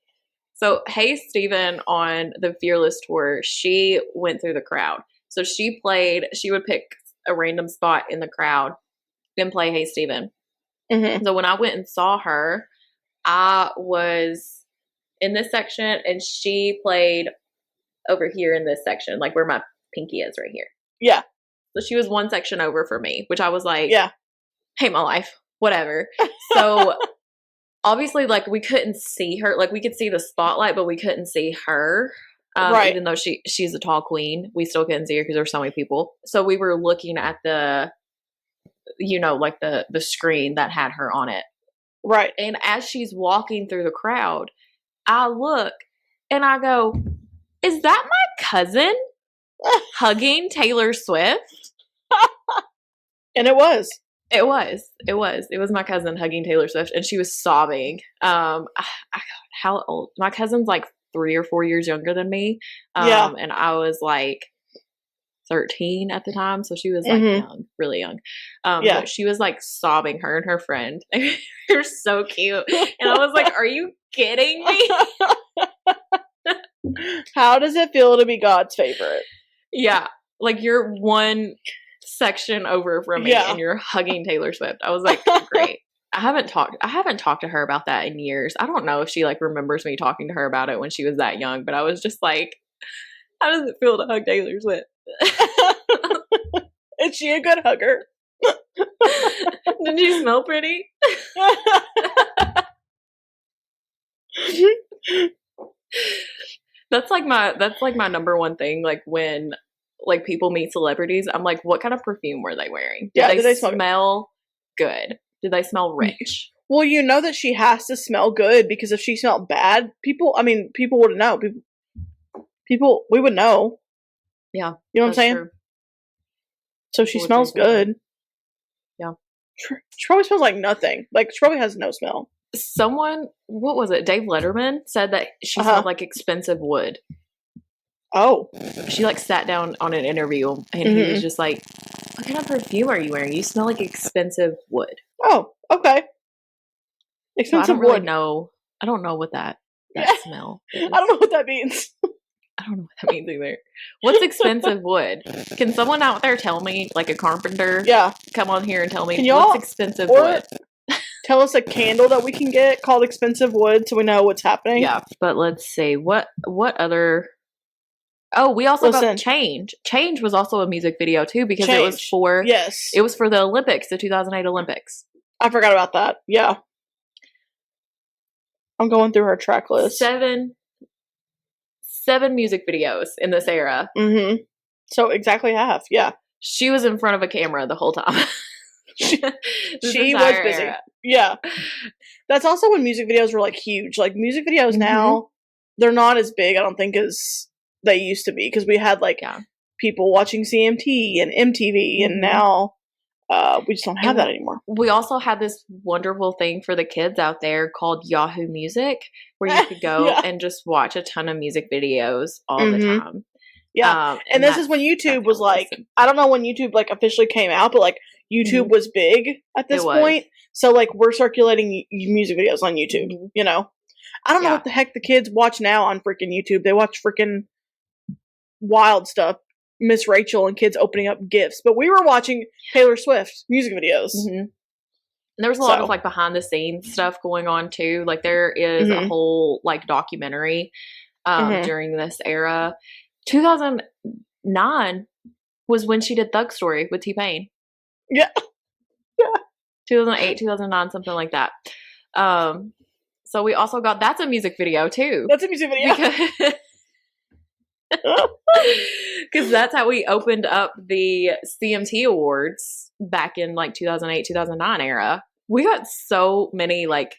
So, Hey Steven on the Fearless tour, she went through the crowd. So she would pick a random spot in the crowd, then play Hey Steven. So when I went and saw her, I was in this section and she played over here in this section, like where my pinky is right here. Yeah. So she was one section over for me, which I was like, hate my life, whatever. So obviously, like, we couldn't see her. Like, we could see the spotlight, but we couldn't see her. Right. Even though she's a tall queen, we still couldn't see her because there were so many people. So we were looking at the, like the screen that had her on it. Right. And as she's walking through the crowd, I look and I go, is that my cousin hugging Taylor Swift? And it was. It was my cousin hugging Taylor Swift, and she was sobbing. How old? My cousin's like 3 or 4 years younger than me. And I was like 13 at the time, so she was like young, really young. But she was like sobbing, her and her friend. They're so cute. And I was like, are you kidding me? How does it feel to be God's favorite? Yeah. Like, you're one section over from me and you're hugging Taylor Swift. I was like, great. I haven't talked to her about that in years. I don't know if she like remembers me talking to her about it when she was that young, but I was just like, how does it feel to hug Taylor Swift? Is she a good hugger? Did you smell pretty? That's like my number one thing. Like, when like people meet celebrities, I'm like, what kind of perfume were they wearing? Did they smell good? Did they smell rich? Well, you know that she has to smell good, because if she smelled bad, people wouldn't know. People, we would know. Yeah. You know what I'm saying? True. So she smells good. Yeah. She probably smells like nothing. Like, she probably has no smell. Someone, what was it? Dave Letterman said that she smelled like expensive wood. Oh. She like sat down on an interview and he was just like, what kind of perfume are you wearing? You smell like expensive wood. Oh, okay. Expensive wood. I don't know what that smell is. I don't know what that means. I don't know what that means either. What's expensive wood? Can someone out there tell me, like a carpenter? Yeah. Come on here and tell me what's expensive wood. Tell us a candle that we can get called expensive wood so we know what's happening. Yeah, but let's see. What other... Oh, we also got Change. Change was also a music video too, because it was for the Olympics, the 2008 Olympics. I forgot about that. Yeah. I'm going through her track list. 7 music videos in this era. Mm-hmm. So exactly half. Yeah. She was in front of a camera the whole time. she was busy. Era. Yeah. That's also when music videos were like huge. Like, music videos now, they're not as big, I don't think, as they used to be, because we had like people watching CMT and MTV, and now we just don't have that anymore. We also had this wonderful thing for the kids out there called Yahoo Music, where you could go and just watch a ton of music videos all the time. Yeah. And this is when YouTube was like, I don't know when YouTube like officially came out, but like YouTube was big at this point. So like, we're circulating music videos on YouTube, you know? I don't know what the heck the kids watch now on freaking YouTube. They watch freaking wild stuff, Miss Rachel and kids opening up gifts, but we were watching Taylor Swift music videos. And there was a lot of like behind the scenes stuff going on too. Like, there is a whole like documentary during this era. 2009 was when she did Thug Story with T-Pain. Yeah. 2008, 2009, something like that. So we also got, that's a music video too. That's a music video. Because that's how we opened up the CMT Awards back in like 2008, 2009 era. We got so many like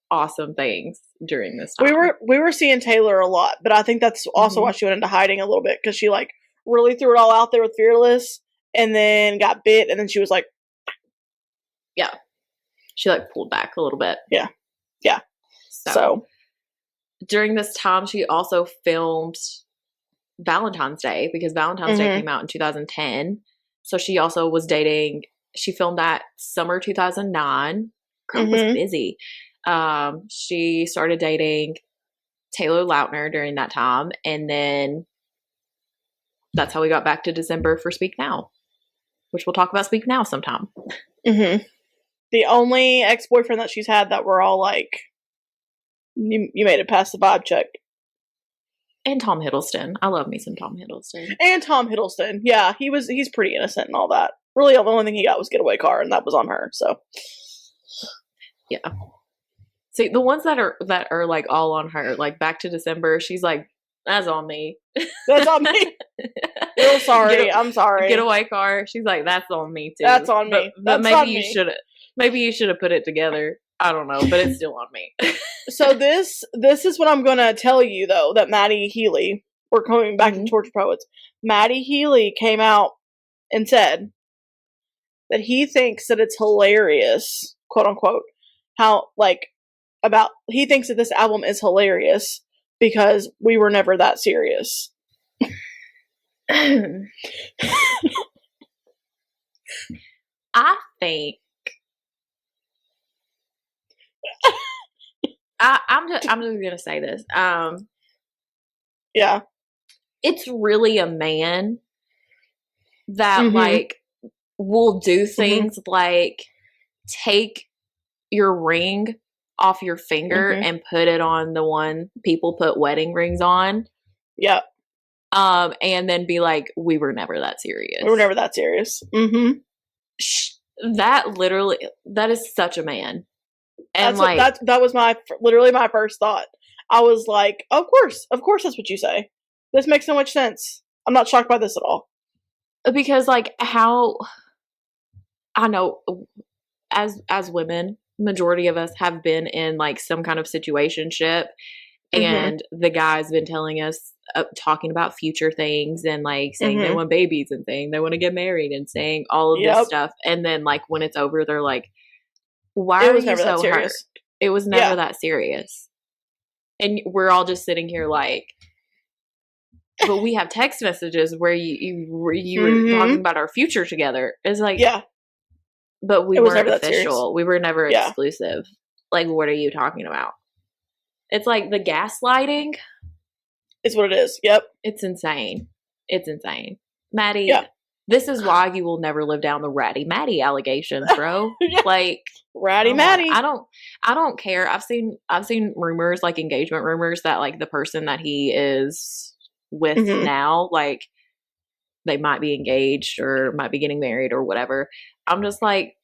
awesome things during this time. We were seeing Taylor a lot, but I think that's also why she went into hiding a little bit, because she like really threw it all out there with Fearless, and then got bit, and then she was like, she like pulled back a little bit. Yeah. So during this time, she also filmed Valentine's Day, because Valentine's Day came out in 2010. So she also was dating, she filmed that summer 2009. Girl was busy. She started dating Taylor Lautner during that time, and then that's how we got back to December for Speak Now, which we'll talk about Speak Now sometime. The only ex-boyfriend that she's had that we're all like, you made it past the vibe check. And Tom Hiddleston. I love me some Tom Hiddleston. And Tom Hiddleston. Yeah, he's pretty innocent and all that. Really, the only thing he got was Getaway Car, and that was on her, so. Yeah. See, the ones that are like all on her, like Back to December, she's like, that's on me. That's on me. Real sorry. I'm sorry. Getaway Car, she's like, that's on me too. That's on me. But maybe you should have put it together. I don't know, but it's still on me. So this is what I'm going to tell you, though, that Maddie Healy, we're coming back to Torture Poets, Maddie Healy came out and said that he thinks that it's hilarious, quote unquote, how, like, he thinks that this album is hilarious because we were never that serious. I think I'm just gonna say this. Yeah. It's really a man that like will do things like take your ring off your finger and put it on the one people put wedding rings on. Yep. And then be like, we were never that serious. We were never that serious. That is such a man. And that was literally my first thought. I was like, of course that's what you say. This makes so much sense. I'm not shocked by this at all. Because like how I know as women, majority of us have been in like some kind of situationship, and the guy's been telling us, talking about future things and like saying they want babies and saying they want to get married and saying all of this stuff, and then like when it's over, they're like, "Why are you so hurt? It was never that serious." And we're all just sitting here like, but we have text messages where you were talking about our future together. It's like, but we weren't official. We were never exclusive. Like, what are you talking about? It's like the gaslighting. It's what it is. Yep. It's insane. It's insane. Maddie, this is why you will never live down the Ratty Maddie allegations, bro. Like, Ratty Maddie. I don't care. I've seen rumors, like engagement rumors, that like the person that he is with now, like they might be engaged or might be getting married or whatever. I'm just like,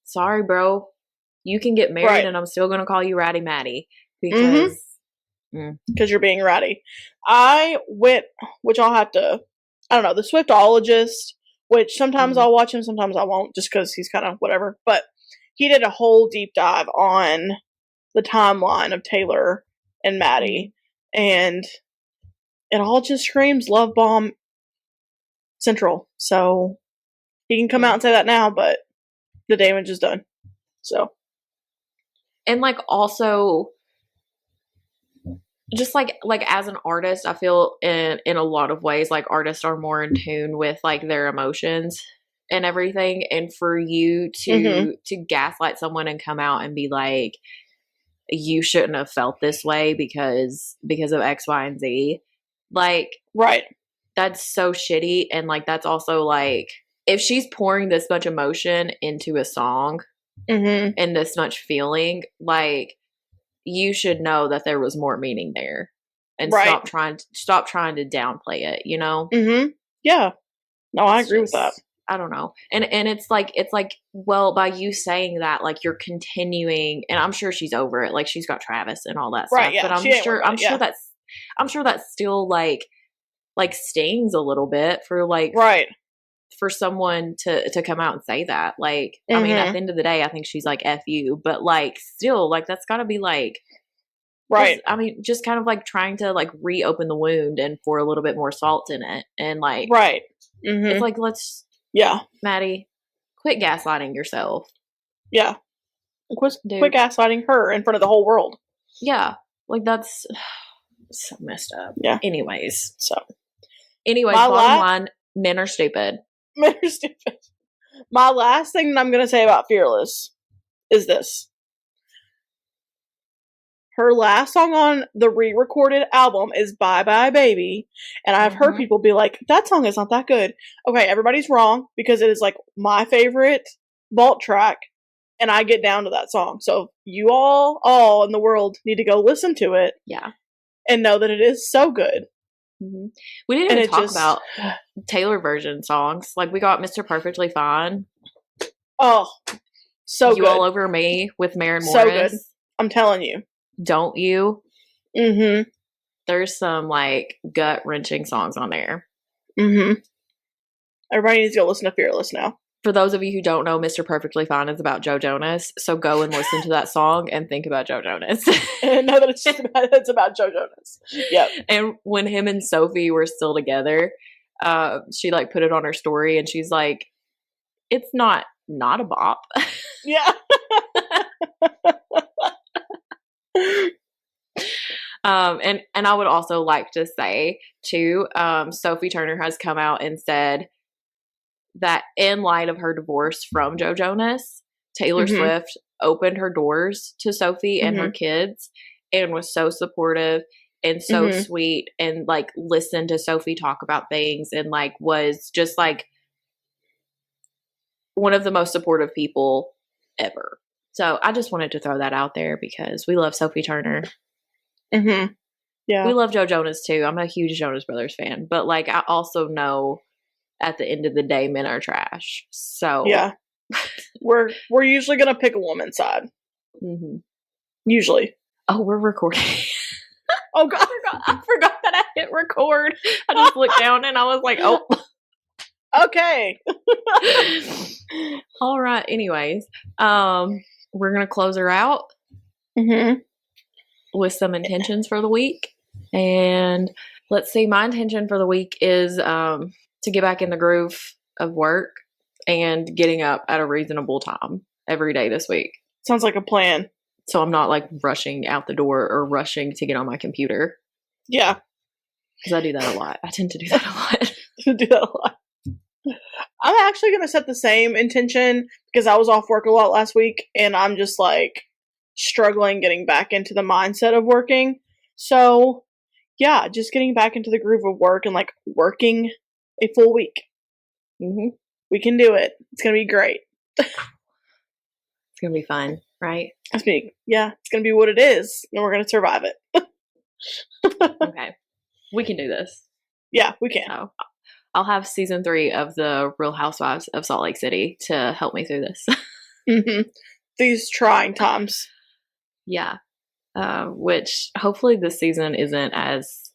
sorry, bro. You can get married and I'm still going to call you Ratty Maddie because you're being ratty. I went, which I'll have to, I don't know, the Swiftologist, which sometimes I'll watch him, sometimes I won't, just because he's kind of whatever. But he did a whole deep dive on the timeline of Taylor and Maddie, and it all just screams love bomb central. So he can come out and say that now, but the damage is done. So, and like also, just like as an artist, I feel in a lot of ways like artists are more in tune with like their emotions and everything. And for you to gaslight someone and come out and be like, you shouldn't have felt this way because of X, Y, and Z. Like, that's so shitty. And like, that's also like, if she's pouring this much emotion into a song and this much feeling, like, you should know that there was more meaning there, and stop trying to downplay it, you know? Yeah. No, I agree with that. I don't know. And it's like, well, by you saying that, like, you're continuing, and I'm sure she's over it. Like, she's got Travis and all that stuff. Yeah, but I'm sure that's still like stings a little bit for like, for someone to come out and say that. Like, I mean, at the end of the day, I think she's like, F you, but like, still, like, that's gotta be like, I mean, just kind of like trying to like reopen the wound and pour a little bit more salt in it. And like, it's like, Maddie, quit gaslighting yourself. Yeah. Quit gaslighting her in front of the whole world. Yeah. Like, that's so messed up. Yeah. Anyways, my bottom line, men are stupid. Men are stupid. My last thing that I'm going to say about Fearless is this. Her last song on the re-recorded album is Bye Bye Baby, and I've heard people be like, that song is not that good. Okay, everybody's wrong, because it is like my favorite vault track, and I get down to that song. So you all in the world need to go listen to it. Yeah. And know that it is so good. We didn't even talk about Taylor version songs. Like, we got Mr. Perfectly Fine. Oh, so You good. All Over Me with Maren Morris. So good. I'm telling you. Don't You? There's some like gut-wrenching songs on there. Everybody needs to go listen to Fearless now. For those of you who don't know, Mr. Perfectly Fine is about Joe Jonas. So go and listen to that song and think about Joe Jonas. And know that it's about Joe Jonas. Yep. And when him and Sophie were still together, she like put it on her story, and she's like, it's not a bop. Yeah. And I would also like to say too, Sophie Turner has come out and said that in light of her divorce from Joe Jonas, Taylor Swift opened her doors to Sophie and her kids and was so supportive and so sweet, and like listened to Sophie talk about things, and like was just like one of the most supportive people ever. So I just wanted to throw that out there because we love Sophie Turner. Yeah. We love Joe Jonas too. I'm a huge Jonas Brothers fan, but like I also know at the end of the day, men are trash. So yeah, we're usually gonna pick a woman's side. Usually. Oh, we're recording. Oh God, I forgot that I hit record. I just looked down and I was like, oh. Okay. All right. Anyways, we're gonna close her out with some intentions for the week. And let's see, my intention for the week is to get back in the groove of work and getting up at a reasonable time every day this week. Sounds like a plan. So I'm not like rushing out the door or rushing to get on my computer. Yeah. Because I do that a lot. I tend to do that a lot. I'm actually going to set the same intention because I was off work a lot last week and I'm just like struggling getting back into the mindset of working. So yeah, just getting back into the groove of work and like working a full week. We can do it. It's going to be great. It's going to be fun, right? It's going to be what it is, and we're going to survive it. Okay. We can do this. Yeah, we can. So, I'll have season 3 of the Real Housewives of Salt Lake City to help me through this. These trying times. Yeah. Which hopefully this season isn't as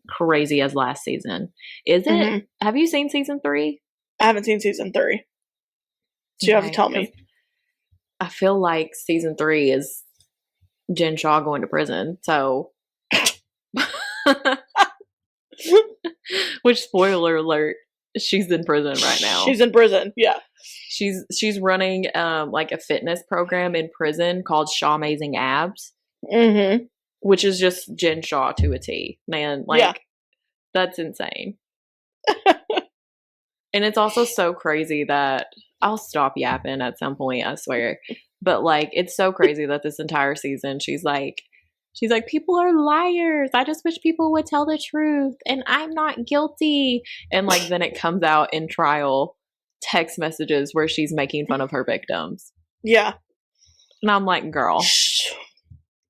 crazy as last season. Is it? Have you seen season 3? I haven't seen season 3. So you have to tell me. I feel like season 3 is Jen Shaw going to prison. So, which, spoiler alert, she's in prison right now. She's in prison. Yeah. She's running like a fitness program in prison called Shaw Amazing Abs. Which is just Jen Shaw to a T. Man, like that's insane. And it's also so crazy that I'll stop yapping at some point, I swear. But like it's so crazy that this entire season she's like, people are liars. I just wish people would tell the truth and I'm not guilty. And like then it comes out in trial text messages where she's making fun of her victims. Yeah. And I'm like, girl,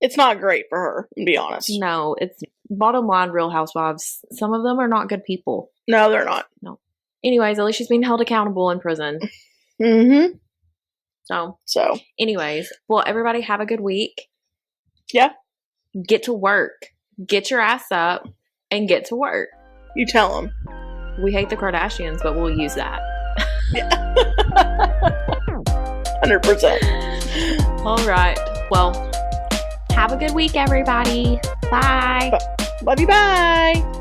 it's not great for her, to be honest. No, it's bottom line, Real Housewives, some of them are not good people. No, they're not. No. Anyways, at least she's being held accountable in prison. So anyways, well, everybody have a good week. Yeah. Get to work. Get your ass up and get to work. You tell them. We hate the Kardashians, but we'll use that. Yeah. 100%. All right. Well, have a good week, everybody. Bye. Love you. Bye.